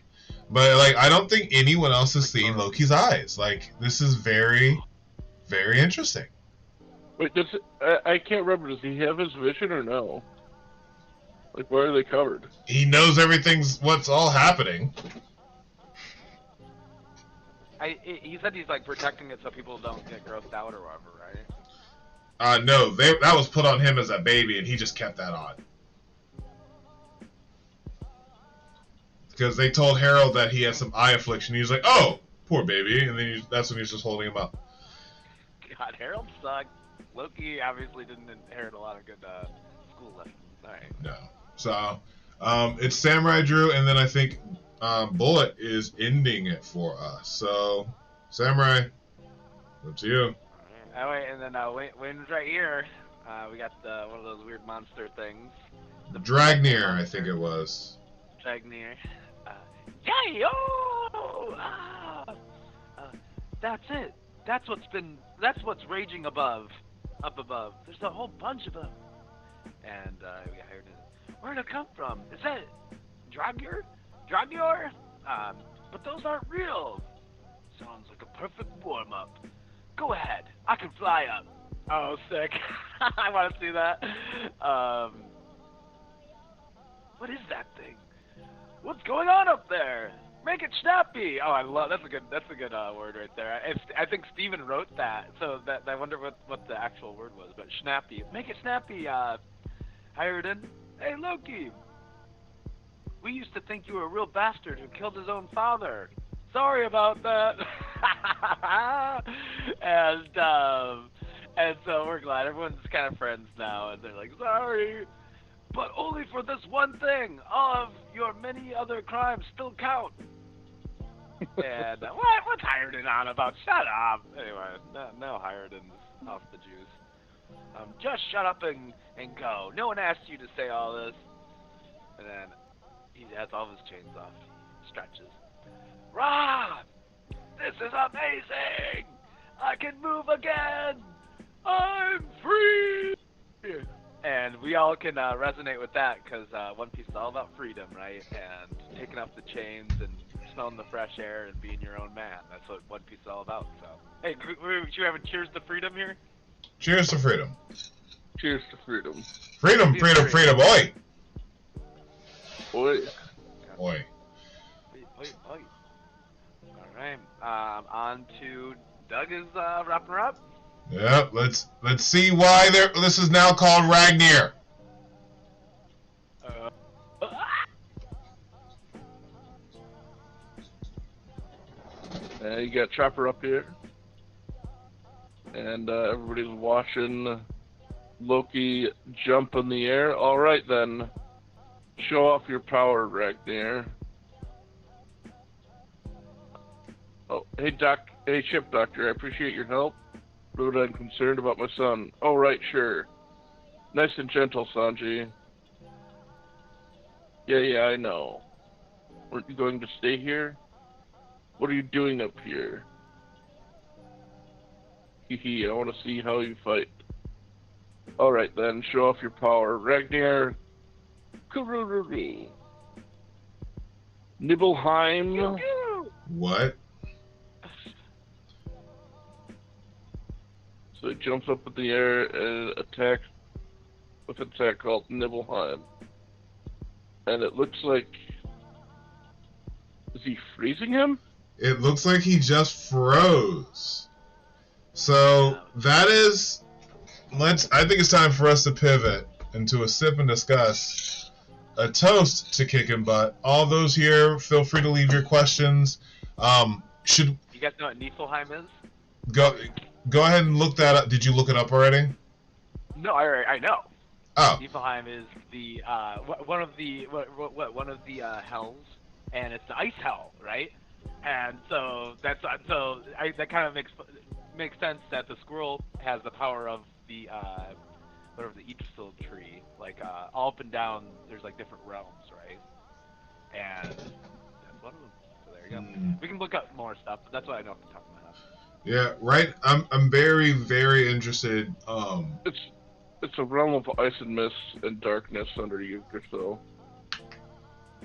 but I don't think anyone else has seen Loki's eyes. This is very, very interesting. Wait, I can't remember. Does he have his vision or no? Where are they covered? He knows what's all happening. He said he's protecting it so people don't get grossed out or whatever, right? No, that was put on him as a baby, and he just kept that on. Because they told Harold that he had some eye affliction. He was like, "Oh, poor baby," and then that's when he was just holding him up. God, Harold sucked. Loki obviously didn't inherit a lot of good school lessons. All right. No. So, it's Samurai Drew, and then I think Bullet is ending it for us. So, Samurai, up to you. Oh wait, and then Wynn's right here. We got one of those weird monster things. Dragnir, I think it was. Dragnir. Yay! Oh! Ah! That's it. That's what's raging above. Up above. There's a whole bunch of them. And we hired it. Where'd it come from? Is that Dragyur? Dragyur? But those aren't real. Sounds like a perfect warm-up. Go ahead. I can fly up. Oh, sick. I want to see that. What is that thing? What's going on up there? Make it snappy. Oh, I love that's a good word right there. I think Steven wrote that, so that I wonder what the actual word was. But snappy. Make it snappy. Hiredin. Hey, Loki. We used to think you were a real bastard who killed his own father. Sorry about that. And so we're glad everyone's kind of friends now, and they're like, sorry, but only for this one thing. All of your many other crimes still count. And what's Hiredin on about? Shut up. Anyway, now Hiredin's off the juice. Just shut up and go. No one asked you to say all this. And then he has all of his chains off. Stretches. Rah! This is amazing! I can move again! I'm free! And we all can resonate with that, because One Piece is all about freedom, right? And taking off the chains and smelling the fresh air and being your own man. That's what One Piece is all about, so. Hey, should we have a cheers to freedom here? Cheers to freedom. Cheers to freedom. Freedom, freedom, freedom, oi! Oi. Oi. Oi. Alright, on to Doug is wrapping her up. Yep, let's see why this is now called Ragnir. You got Chopper up here. And everybody's watching Loki jump in the air. Alright then. Show off your power, Ragnir. Oh, hey Ship Doctor, I appreciate your help. But I'm concerned about my son. Oh, right, sure. Nice and gentle, Sanji. Yeah, I know. Weren't you going to stay here? What are you doing up here? Hehe, I want to see how you fight. Alright then, show off your power. Ragnir. Kurururu. Nibelheim. What? So he jumps up in the air and attacks with an attack called Nibelheim. And it looks like... Is he freezing him? It looks like he just froze. So that is... I think it's time for us to pivot into a sip and discuss. A toast to kicking butt. All those here, feel free to leave your questions. You guys know what Niflheim is? Go ahead and look that up. Did you look it up already? No, I know. Oh. Niflheim is the one of the hells, and it's the ice hell, right? And so that kind of makes sense that the squirrel has the power of the whatever the Eiichiro tree, like all up and down. There's like different realms, right? And that's one of them. So there you go. We can look up more stuff, but that's what I know off the top of my head. Yeah, right. I'm very, very interested. It's a realm of ice and mist and darkness under Yggdrasil.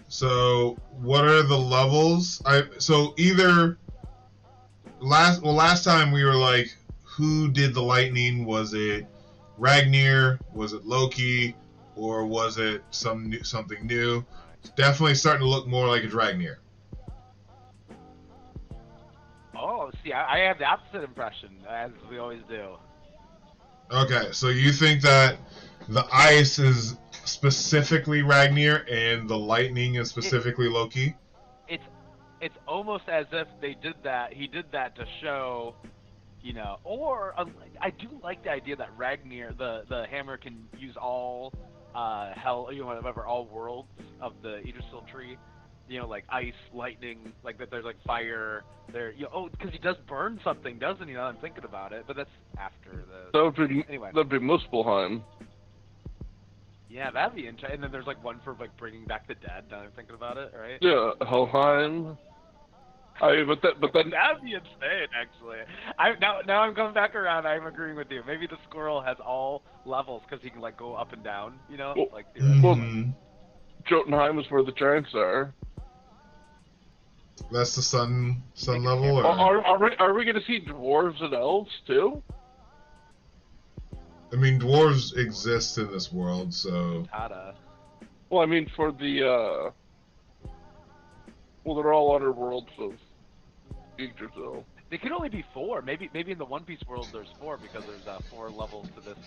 So what are the levels? So either last time we were like, who did the lightning? Was it Ragnir? Was it Loki? Or was it something new? It's definitely starting to look more like it's Ragnir. Oh, see, I have the opposite impression, as we always do. Okay, so you think that the ice is specifically Ragnir and the lightning is specifically Loki? It's almost as if they did that. He did that to show, or I do like the idea that Ragnir, the hammer, can use all hell, whatever, all worlds of the Eiichiro tree. Like ice, lightning, like that. There's like fire. There, because he does burn something, doesn't he? Now I'm thinking about it, but that's after the. That'd be Muspelheim. Yeah, that'd be interesting. And then there's like one for like bringing back the dead. Now I'm thinking about it, right? Yeah, Helheim. But then That'd be insane, actually. Now I'm coming back around. I'm agreeing with you. Maybe the squirrel has all levels because he can like go up and down. You know, Well, like theoretically. Mhm. Jotunheim is where the giants are. That's the sun Make it level, or Are we gonna see dwarves and elves too? I mean, dwarves exist in this world, so Tada. Well, I mean for the well, they're all underworlds of Yggdrasil. They could only be 4. Maybe in the One Piece world there's 4 because there's 4 levels to this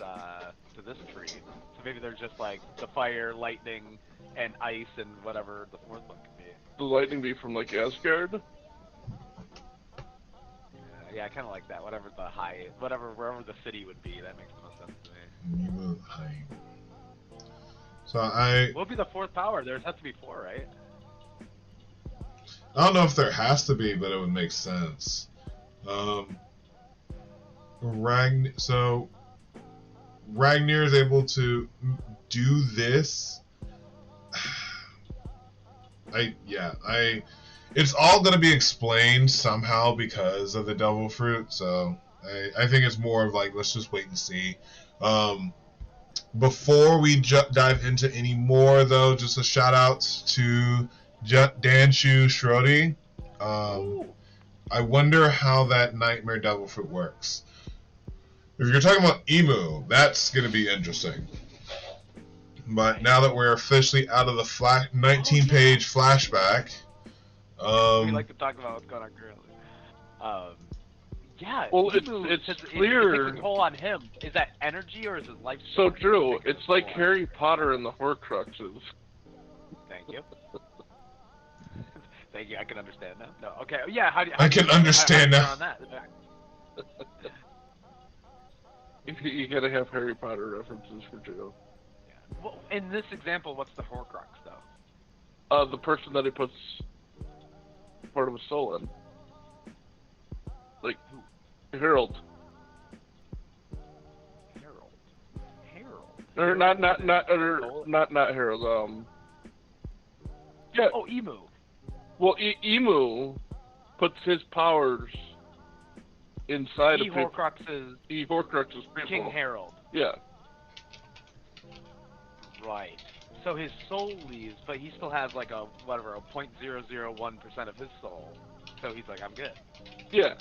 tree. So maybe there's just like the fire, lightning, and ice, and whatever the 4th one could be. The lightning be from like Asgard. Yeah, I kind of like that. Wherever the city would be, that makes the most sense to me. Nibelheim. So I What would be the 4th power? There has to be 4, right? don't know if there has to be, but it would make sense. Ragnar is able to do this. It's all going to be explained somehow because of the devil fruit. So I think it's more of like, let's just wait and see. Before we dive into any more, though, just a shout out to Danshu Shrodi. I wonder how that Nightmare Devil Fruit works. If you're talking about Emu, that's going to be interesting. But now that we're officially out of the 19-page flashback, We like to talk about what's going on currently. Yeah. Well, Emu, it's since clear. It takes a toll on him. Is that energy or is his life? So force true. taking a It's like toll on Harry Potter and the Horcruxes. him? Thank you. Thank you. I can understand now. No. Okay. Yeah. I can understand now. On that? You gotta have Harry Potter references for Joe. Yeah. Well, in this example, what's the Horcrux though? The person that he puts part of his soul in. Like, Harold. Or not Harold, yeah. Oh, Emu. Well, Emu puts his powers inside of Horcrux's people. King Harold. Yeah. Right. So his soul leaves, but he still has like a 0.001% of his soul. So he's like, I'm good. Yeah.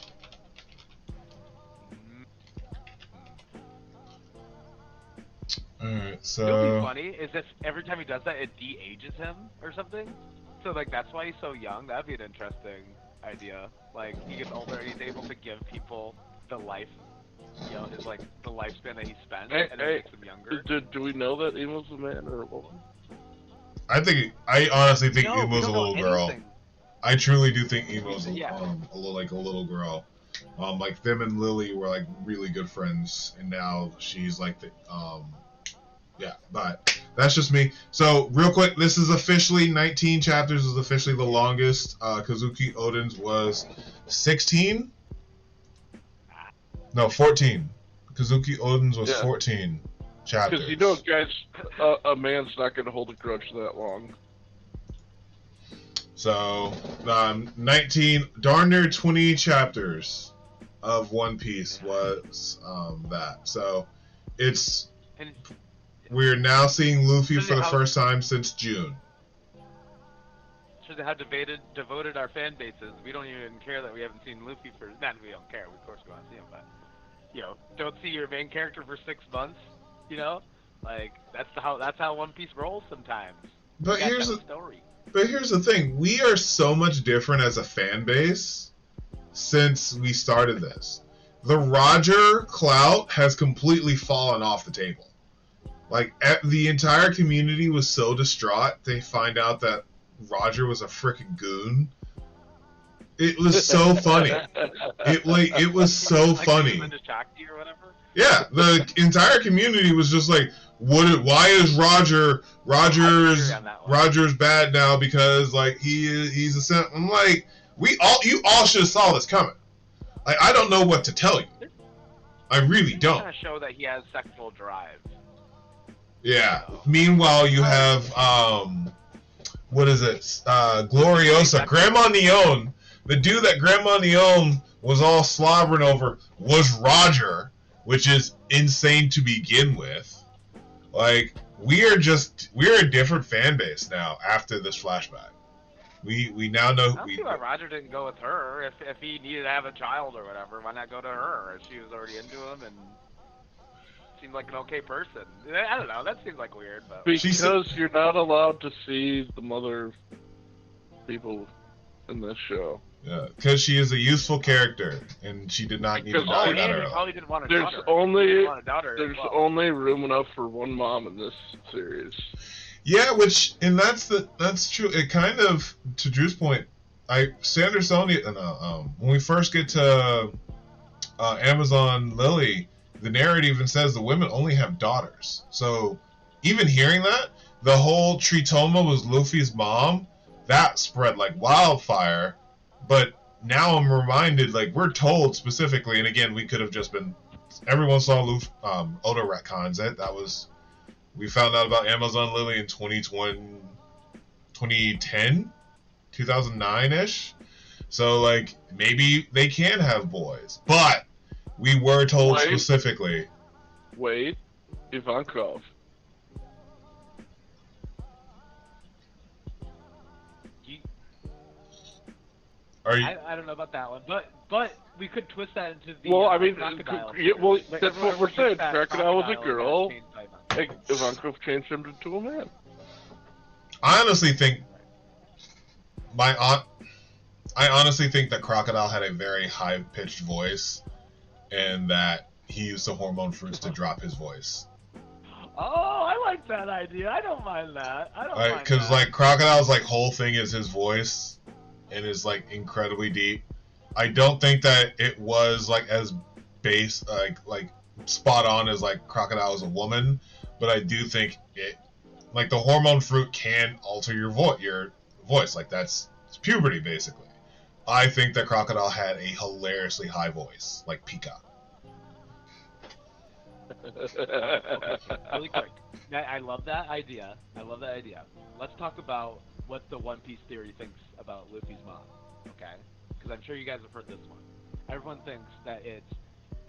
Alright, You know what'd be so funny is if every time he does that, it de-ages him or something. So like that's why he's so young. That'd be an interesting idea. Like he gets older and he's able to give people the life, his like the lifespan that he spent, and it makes him younger. Do we know that Emu's a man or a woman? I honestly think No, we Emu's a don't know little girl. anything. I truly do think Emu's Yeah. a little girl. Like them and Lily were like really good friends, and now she's like the yeah. But that's just me. So real quick, this is officially 19 chapters. Is officially the longest. Kazuki Oden's was 16. No, 14. Kazuki Oden's was 14 chapters. Because guys, a man's not going to hold a grudge that long. So, 19, darn near 20 chapters of One Piece was that. So, we're now seeing Luffy for the first time since June. Shows you how devoted our fan base is. We don't even care that we haven't seen Luffy for. Not we don't care. We of course go and see him, but don't see your main character for 6 months. Like that's how One Piece rolls sometimes. But here's the story. But here's the thing: we are so much different as a fan base since we started this. The Roger clout has completely fallen off the table. Like the entire community was so distraught they find out that Roger was a freaking goon. It was so funny. It was so funny. Or whatever? Yeah, the entire community was just like, why is Roger's bad now because like he's a simp? I'm like, you all should have saw this coming. Like I don't know what to tell you. I really don't. Trying to show that he has sexual drive. Yeah. Meanwhile, you have what is it? Gloriosa, Grandma Neon. The dude that Grandma Neon was all slobbering over was Roger, which is insane to begin with. Like, we're a different fan base now after this flashback. We now know. I don't see why Roger didn't go with her. If he needed to have a child or whatever, why not go to her? She was already into him and seemed like an okay person. I don't know. That seems like weird, but because you're not allowed to see the mother people in this show. Yeah, because she is a useful character, and she did not need to die that early. Probably didn't want a There's daughter. There's only room enough for one mom in this series. Yeah, that's true. It kind of, to Drew's point, when we first get to Amazon Lily, the narrative even says the women only have daughters. So even hearing that, the whole Tritoma was Luffy's mom, that spread like wildfire. But now I'm reminded, like, we're told specifically, and again, we could have just been, everyone saw Oda retcons it. We found out about Amazon Lily in 2010, 2009-ish. So, like, maybe they can have boys. But we were told specifically. Wait, Ivankov. I don't know about that one, but we could twist that into the crocodile. That's what we're saying. Crocodile was a girl. Ivankov changed him into a man. I honestly think that Crocodile had a very high-pitched voice, and that he used the hormone fruits to drop his voice. Oh, I like that idea. I don't mind that. Because like Crocodile's like whole thing is his voice, and is like incredibly deep. I don't think that it was like as base like spot on as like Crocodile is a woman, but I do think it, like, the hormone fruit can alter your voice. Like, it's puberty basically. I think that Crocodile had a hilariously high voice, like Peacock. Really quick. I love that idea. Let's talk about what the One Piece theory thinks about Luffy's mom, okay? Because I'm sure you guys have heard this one. Everyone thinks that it's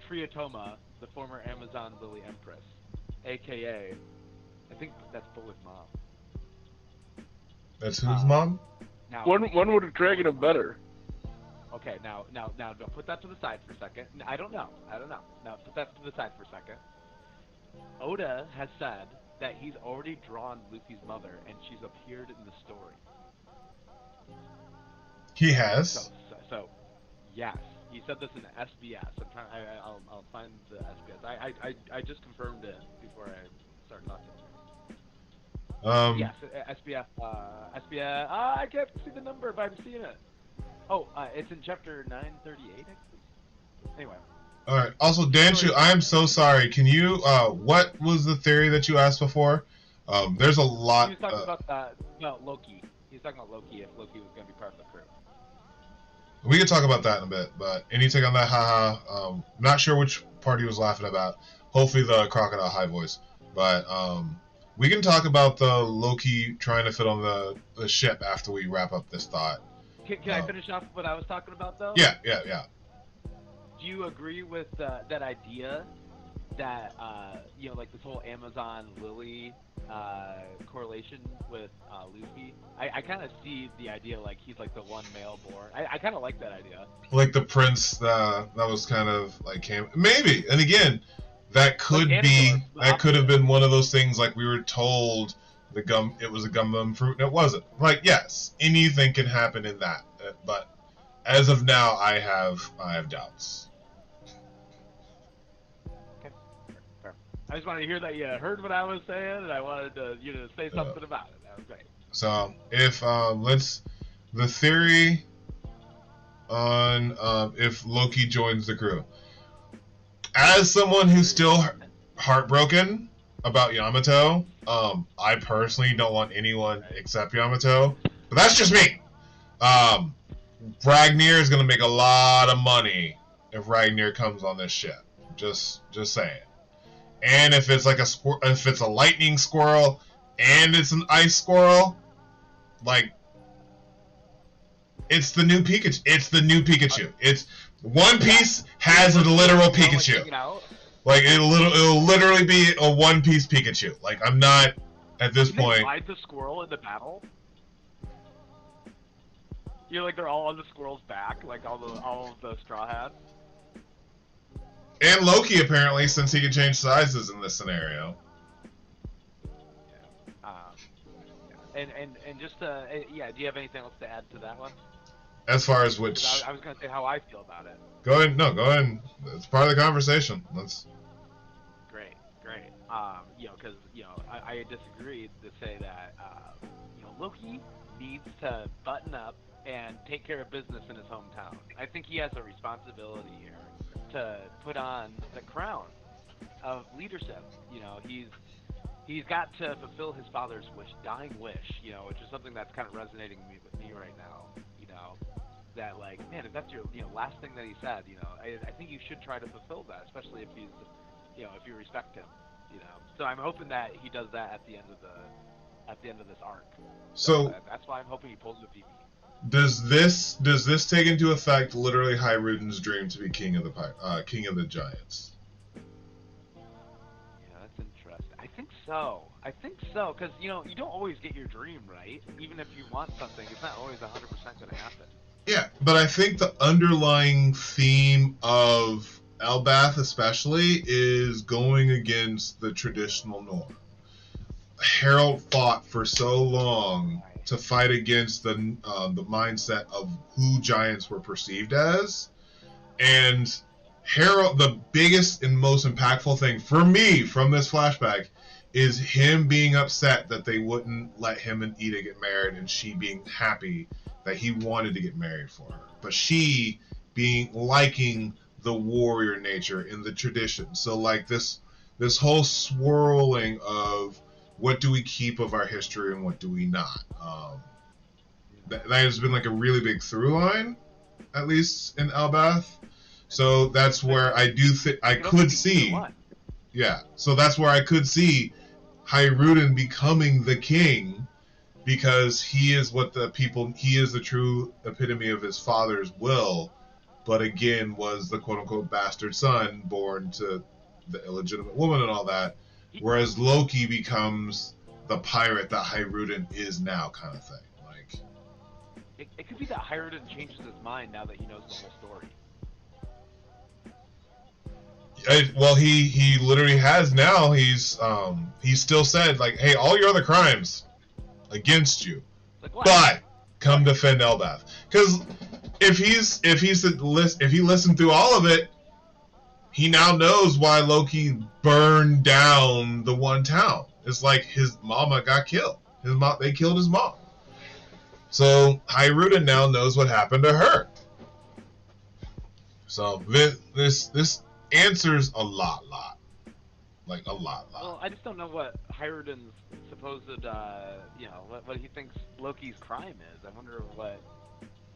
Triotoma, the former Amazon Lily Empress, a.k.a. I think that's Bullet's mom. That's whose mom? Now, one would have dragged him better. Okay, now, don't put that to the side for a second. I don't know. Now, put that to the side for a second. Oda has said that he's already drawn Luffy's mother, and she's appeared in the story. He has? So yes. He said this in SBS. I'll find the SBS. I just confirmed it before I started talking. Yes, SBS. SBS. I can't see the number, but I'm seeing it. Oh, it's in chapter 938. Anyway. All right. Also, Danshu, I'm so sorry. Can you? What was the theory that you asked before? There's a lot. He was talking about Loki. He was talking about Loki, if Loki was going to be part of the crew. We can talk about that in a bit, but any take on that? Haha. Not sure which part he was laughing about. Hopefully the Crocodile high voice. But we can talk about the Loki trying to fit on the ship after we wrap up this thought. Can I finish off what I was talking about, though? Yeah. Do you agree with that idea that, like this whole Amazon Lily correlation with Luffy? I kind of see the idea like he's like the one male born. I kind of like that idea. Like the prince that was kind of like him. Maybe. And again, that could have been one of those things like we were told it was a gum fruit and it wasn't. Like, yes, anything can happen in that. But as of now, I have doubts. I just wanted to hear that you heard what I was saying, and I wanted to say something about it. That was great. So, if the theory on if Loki joins the crew, as someone who's still heartbroken about Yamato, I personally don't want anyone except Yamato, but that's just me. Ragnar is gonna make a lot of money if Ragnar comes on this ship. Just saying. and if it's like a if it's a lightning squirrel, and it's an ice squirrel, like it's the new Pikachu. It's the new Pikachu. It's One Piece has a literal Pikachu. Like it'll literally be a One Piece Pikachu. Like I'm not at this point. They ride the squirrel in the battle. You know, like they're all on the squirrel's back, like all of the Straw Hats. And Loki apparently, since he can change sizes in this scenario. Yeah. And just yeah. Do you have anything else to add to that one? As far as which, I was gonna say how I feel about it. Go ahead. No, go ahead. It's part of the conversation. Let's. Great. You know, because you know, I disagree to say that you know, Loki needs to button up and take care of business in his hometown. I think he has a responsibility here to put on the crown of leadership. You know, he's got to fulfill his father's dying wish. You know, which is something that's kind of resonating with me right now. You know, that like, man, if that's your last thing that he said, you know, I think you should try to fulfill that, especially if he's, you know, if you respect him. You know, so I'm hoping that he does that at the end of this arc. So that's why I'm hoping he pulls with Vivi. Does this take into effect literally Hiruden's dream to be king of the giants? Yeah, that's interesting. I think so, because you know, you don't always get your dream right. Even if you want something, it's not always 100% going to happen. Yeah, but I think the underlying theme of Elbath especially is going against the traditional norm. Harold fought for so long to fight against the mindset of who giants were perceived as, and Harold, the biggest and most impactful thing for me from this flashback is him being upset that they wouldn't let him and Ida get married, and she being happy that he wanted to get married for her, but she liking the warrior nature in the tradition. So like this whole swirling of what do we keep of our history and what do we not? That has been like a really big through line, at least in Elbath. So that's where I do think I could see. Yeah, so that's where I could see Hiruden becoming the king, because he is he is the true epitome of his father's will, but again was the quote-unquote bastard son born to the illegitimate woman and all that, whereas Loki becomes the pirate that Hiruden is now, kind of thing. Like, it could be that Hiruden changes his mind now that he knows the whole story. Well, he literally has now. He's still said like, hey, all your other crimes against you, like, but come defend Elbath. Because if he listened through all of it, he now knows why Loki burned down the one town. It's like his mama got killed. They killed his mom. So Hiruden now knows what happened to her. So this answers a lot. Like a lot. Well, I just don't know what Hiruden's supposed, what he thinks Loki's crime is. I wonder what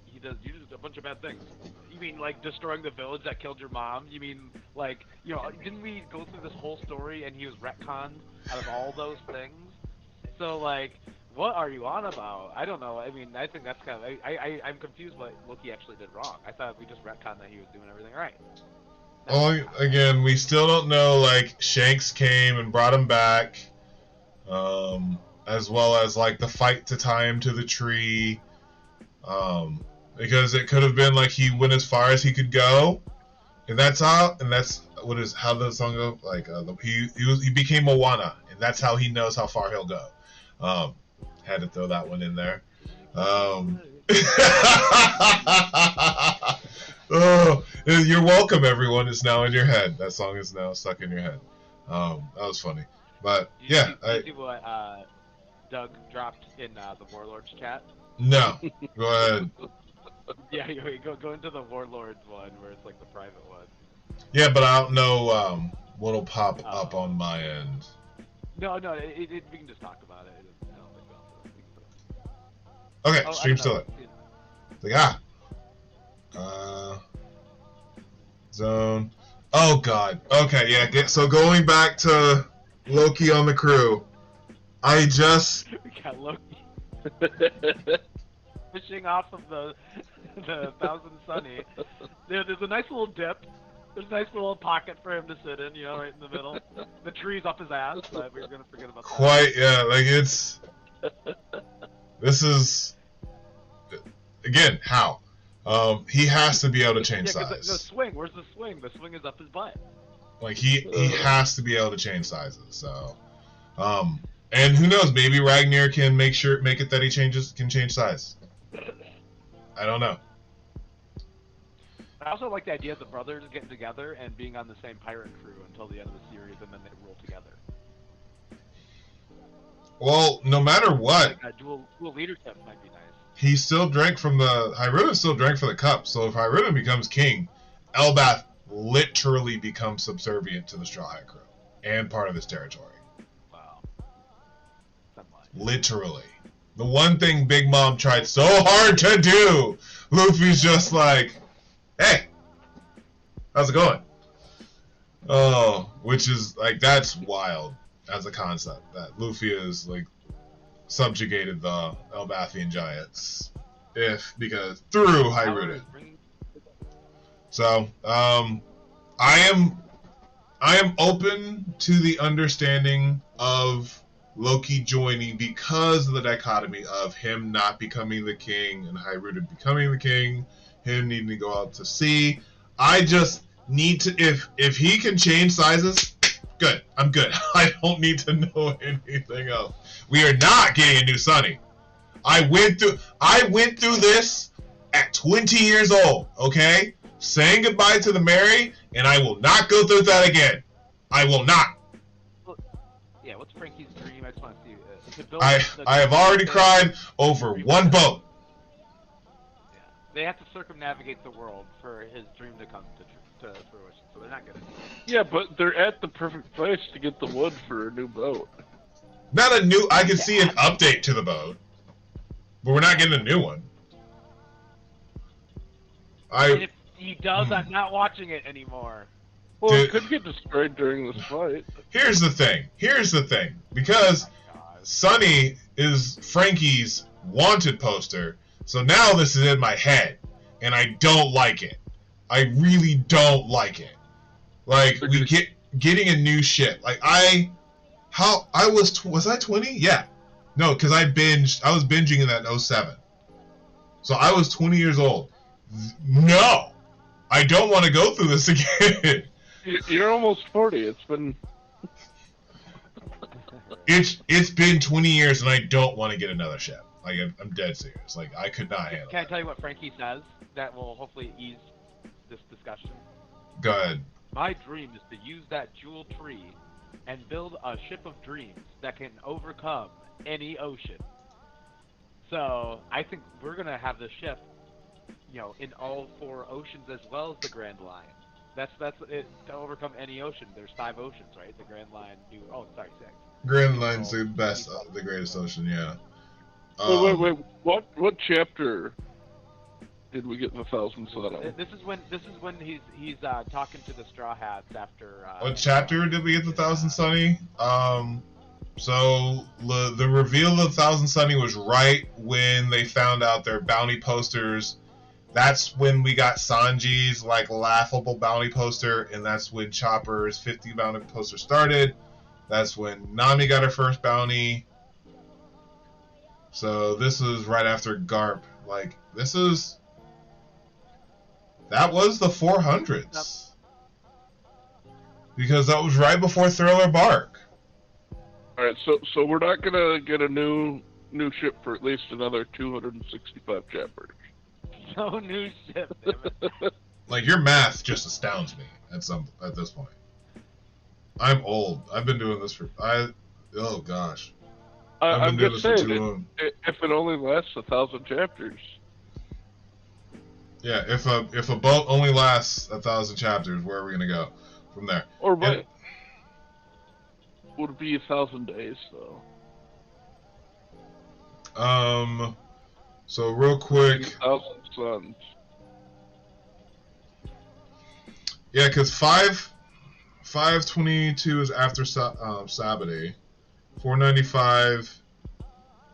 he does. You did a bunch of bad things. You mean like destroying the village that killed your mom? You mean like, you know, didn't we go through this whole story and he was retconned out of all those things? So like, what are you on about? I don't know. I mean, I think that's kind of, I'm confused what Loki actually did wrong. I thought we just retconned that he was doing everything right. Well, again, we still don't know, like, Shanks came and brought him back, as well as, like, the fight to tie him to the tree, because it could have been, like, he went as far as he could go, and that's how the song goes, like, he became Moana, and that's how he knows how far he'll go. Had to throw that one in there. Oh, you're welcome, everyone. It's now in your head. That song is now stuck in your head. That was funny. But, yeah. Did you see what Doug dropped in the Warlords chat? No. Go ahead. Yeah, go into the Warlords one, where it's like the private one. Yeah, but I don't know what'll pop up on my end. No, we can just talk about it. Okay, stream still it. Like, zone. Oh God. Okay, yeah. So going back to Loki on the crew, I just We got Loki fishing off of the Thousand Sunny. There's a nice little dip. There's a nice little pocket for him to sit in, right in the middle. The tree's up his ass, but we were gonna forget about that. quite like it's. This is again how. He has to be able to change Yeah, 'cause size. the swing. Where's the swing? The swing is up his butt. Like he has to be able to change sizes. So, and who knows? Maybe Ragnar can make it that he can change size. I don't know. I also like the idea of the brothers getting together and being on the same pirate crew until the end of the series, and then they rule together. Well, no matter what, Like a dual leadership might be nice. he still drank from the Hyrule still drank for the cup. So if Hyrule becomes king, Elbath literally becomes subservient to the Straw Hat crew and part of his territory. Wow. Somewhat. Literally. The one thing Big Mom tried so hard to do, Luffy's just like, hey, how's it going? Oh, which is like, that's wild as a concept, that Luffy is like subjugated the Elbathian giants because through Hyrule. So, I am open to the understanding of Loki joining because of the dichotomy of him not becoming the king and Hyrule becoming the king, him needing to go out to sea. I just need to, if he can change sizes, good. I'm good. I don't need to know anything else. We are not getting a new Sunny. I went through this at 20 years old, okay? Saying goodbye to the Mary, and I will not go through that again. I will not. Yeah, what's Frankie's dream? I just want to see. To build I have already cried over one boat. Yeah, they have to circumnavigate the world for his dream to come to fruition, so they're not gonna. Yeah, but they're at the perfect place to get the wood for a new boat. Not a new. I can see an update to the boat, but we're not getting a new one. And if he does, I'm not watching it anymore. Well, it could get destroyed during this fight. Here's the thing. Because Sunny is Frankie's wanted poster, so now this is in my head, and I don't like it. I really don't like it. Like, we getting a new ship. Like, was I 20? Yeah. No, because I was binging in that 07. So I was 20 years old. No! I don't want to go through this again. You're almost 40. It's been... It's been 20 years and I don't want to get another ship. Like, I'm dead serious. Like, I could not handle it. Can I tell you what Frankie says that will hopefully ease this discussion? Go ahead. My dream is to use that jewel tree and build a ship of dreams that can overcome any ocean. So, I think we're going to have the ship, in all 4 oceans as well as the Grand Line. That's it, to overcome any ocean. There's 5 oceans, right? The Grand Line, 6. Grand Line's the best, the greatest ocean, yeah. Wait. What chapter did we get the Thousand Sun? This is when he's talking to the Straw Hats after. What chapter did we get the Thousand Sunny? So the reveal of the Thousand Sunny was right when they found out their bounty posters. That's when we got Sanji's laughable bounty poster, and that's when Chopper's 50 bounty poster started. That's when Nami got her first bounty. So this is right after Garp. That was the 400s. Because that was right before Thriller Bark. Alright, so we're not gonna get a new ship for at least another 265 chapters. No new ship, damn it. Your math just astounds me at this point. I'm old. I've been doing this for oh gosh. I'm just saying, if it only lasts 1,000 chapters. Yeah, if a boat only lasts 1,000 chapters, where are we gonna go from there? Or what? Would it be 1,000 days though? So real quick. 1,000 suns. Yeah, because 522 is after Saturday. 495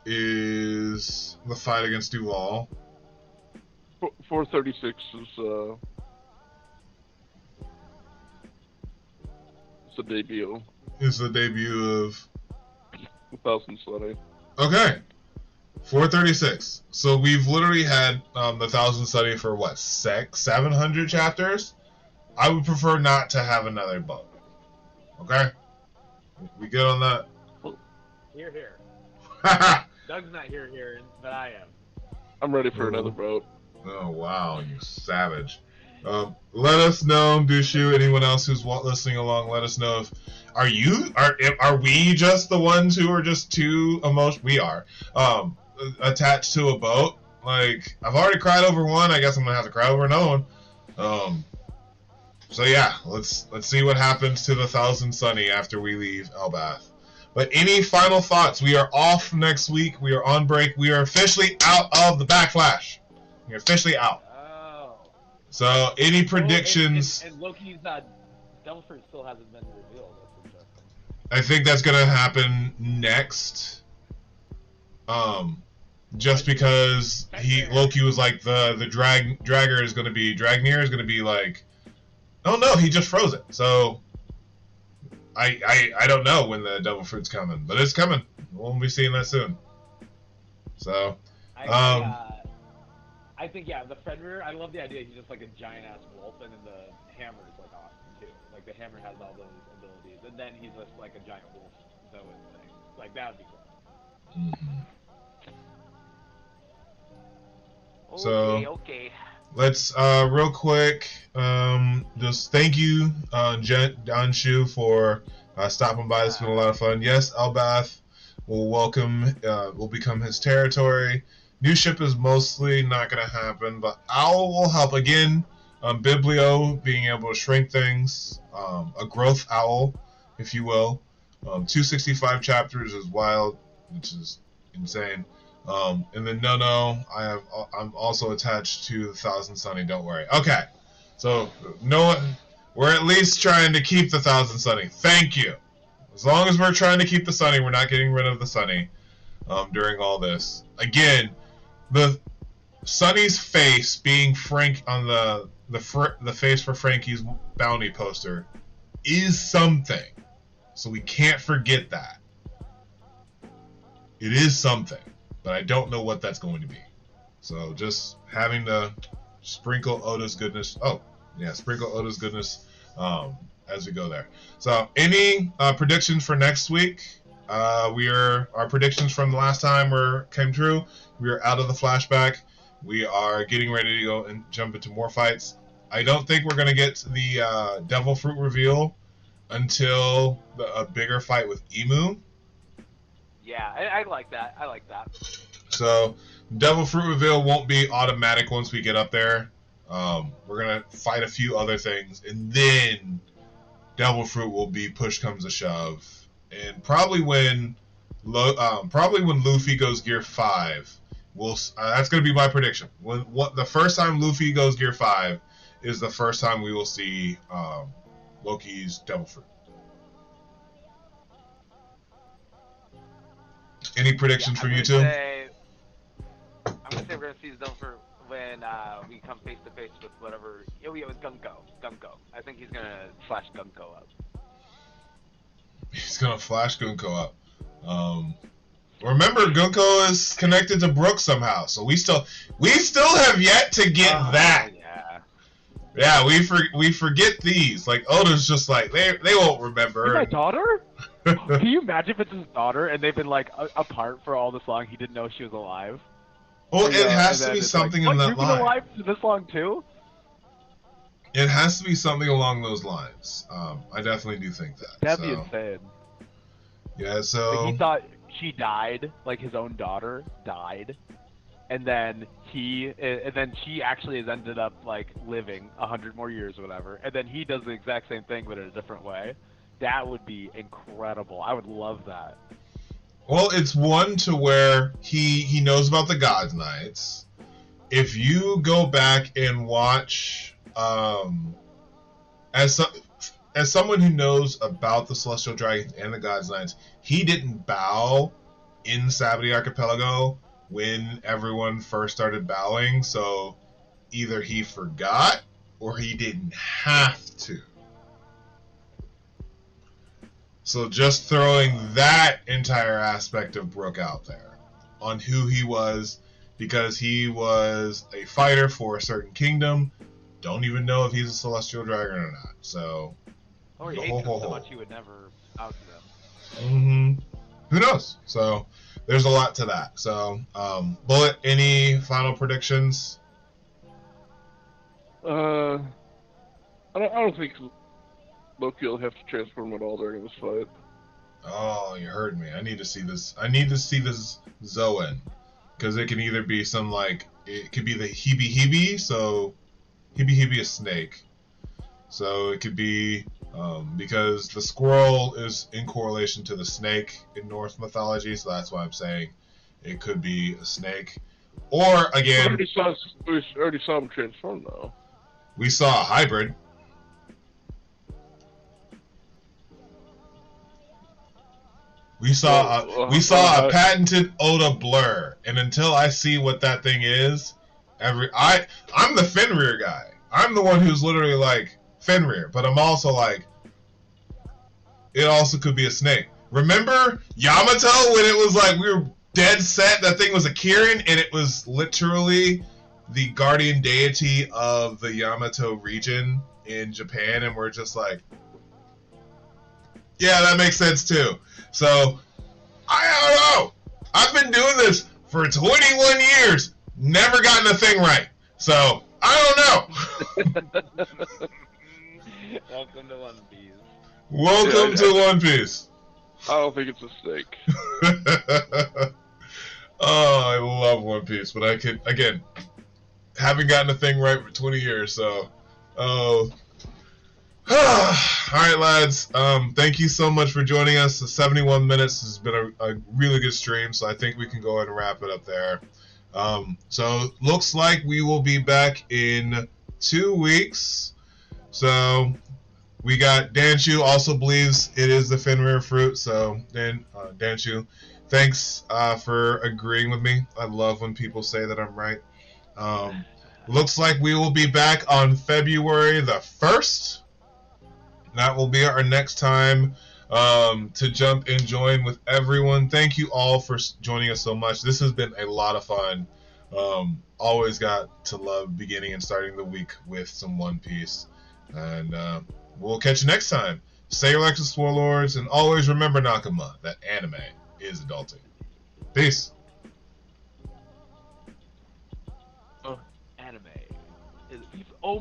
is the fight against Duval. 436 is the debut. Is the debut of 1000 Sunny. Okay. 436. So we've literally had the 1000 Sunny for what, 700 chapters? I would prefer not to have another boat. Okay? We good on that? Here, here. Doug's not here, but I am. I'm ready for another boat. Oh, wow, you savage. Let us know, Bushu, anyone else who's listening along, let us know if are we just the ones who are just too emotional? We are attached to a boat. Like, I've already cried over one. I guess I'm gonna have to cry over another one. So yeah, let's see what happens to the 1000 Sunny after we leave Elbath. But any final thoughts? We are off next week. We are on break. We are officially out of the Backflash. We're officially out. Oh. So any predictions? And Loki's Devil Fruit still hasn't been revealed. That's interesting. I think that's gonna happen next. Just because Loki was like the Dragnir is gonna be like, oh no, he just froze it. So I don't know when the Devil Fruit's coming, but it's coming. We'll be seeing that soon. So I think the Fenrir. I love the idea. He's just like a giant ass wolf, and then the hammer is like awesome too. Like the hammer has all those abilities, and then he's just like a giant wolf. So it's like that would be cool. Mm-hmm. Okay. Let's real quick just thank you Don Shu for stopping by. It's been a lot of fun. Yes, Elbath will become his territory. New ship is mostly not going to happen, but Owl will help again. Biblio being able to shrink things, a growth owl, if you will. 265 chapters is wild, which is insane. And then I'm also attached to the 1000 Sunny. Don't worry. Okay, so we're at least trying to keep the 1000 Sunny. Thank you. As long as we're trying to keep the Sunny, we're not getting rid of the Sunny. During all this, again, the Sunny's face being Frank on the face for Frankie's bounty poster is something. So we can't forget that. It is something. But I don't know what that's going to be. So just having to sprinkle Oda's goodness. Oh, yeah, sprinkle Oda's goodness as we go there. So any predictions for next week? Our predictions from the last time came true. We are out of the flashback. We are getting ready to go and jump into more fights. I don't think we're going to get the Devil Fruit reveal until a bigger fight with Emu. Yeah, I like that. So, Devil Fruit reveal won't be automatic once we get up there. We're going to fight a few other things, and then Devil Fruit will be push comes to shove. And probably when Luffy goes Gear 5, that's going to be my prediction. The first time Luffy goes Gear 5 is the first time we will see Loki's Devil Fruit. Any predictions from you two? I'm gonna say we're gonna see his Devil Fruit when we come face to face with whatever. Oh yeah, with Gunko. I think he's gonna flash Gunko up. He's gonna flash Gunko up. Remember, Gunko is connected to Brook somehow, so we still have yet to get that. Yeah, we forget these. Like Oda's just like they won't remember. Is my daughter? Can you imagine if it's his daughter and they've been like apart for all this long? He didn't know she was alive. Well, it has to be something in that you've line. Been alive for this long too? It has to be something along those lines. I definitely do think that. That'd be insane. Yeah, so like he thought she died, like his own daughter died, and then she actually has ended up like living 100 more years or whatever, and then he does the exact same thing but in a different way. That would be incredible. I would love that. Well, it's one to where he knows about the God's Knights. If you go back and watch as someone who knows about the Celestial Dragons and the God's Knights, he didn't bow in Sabbaty Archipelago when everyone first started bowing, so either he forgot or he didn't have to. So just throwing that entire aspect of Brook out there on who he was, because he was a fighter for a certain kingdom. Don't even know if he's a Celestial Dragon or not. So, Or he hates them so much he would never bow to them. Who knows? So, there's a lot to that. So, Bullet, any final predictions? I don't think Loki will have to transform at all during this fight. Oh, you heard me. I need to see this. I need to see this Zoan. Because it can either be some, like, it could be the Hebe, so Hebe is snake. So it could be, because the squirrel is in correlation to the snake in Norse mythology, so that's why I'm saying it could be a snake. Or, again... We already saw him transform, though. We saw a hybrid. We saw a patented Oda blur, and until I see what that thing is, I'm the Fenrir guy. I'm the one who's literally like Fenrir, but I'm also like, it also could be a snake. Remember Yamato when it was like we were dead set that thing was a Kirin, and it was literally the guardian deity of the Yamato region in Japan, and we're just like, yeah, that makes sense too. So, I don't know. I've been doing this for 21 years. Never gotten a thing right. So, I don't know. Welcome to One Piece. Welcome to One Piece. I don't think it's a snake. Oh, I love One Piece. But I could, again, haven't gotten a thing right for 20 years. So, alright, lads. Thank you so much for joining us. 71 minutes has been a really good stream, so I think we can go ahead and wrap it up there. So, looks like we will be back in 2 weeks. So, we got Danshu also believes it is the Fenrir fruit. So, Danshu, thanks for agreeing with me. I love when people say that I'm right. Looks like we will be back on February the 1st. That will be our next time to jump and join with everyone. Thank you all for joining us so much. This has been a lot of fun. Always got to love beginning and starting the week with some One Piece. And we'll catch you next time. Stay relaxed, Warlords, and always remember, Nakama, that anime is adulting. Peace. Anime. Oh my.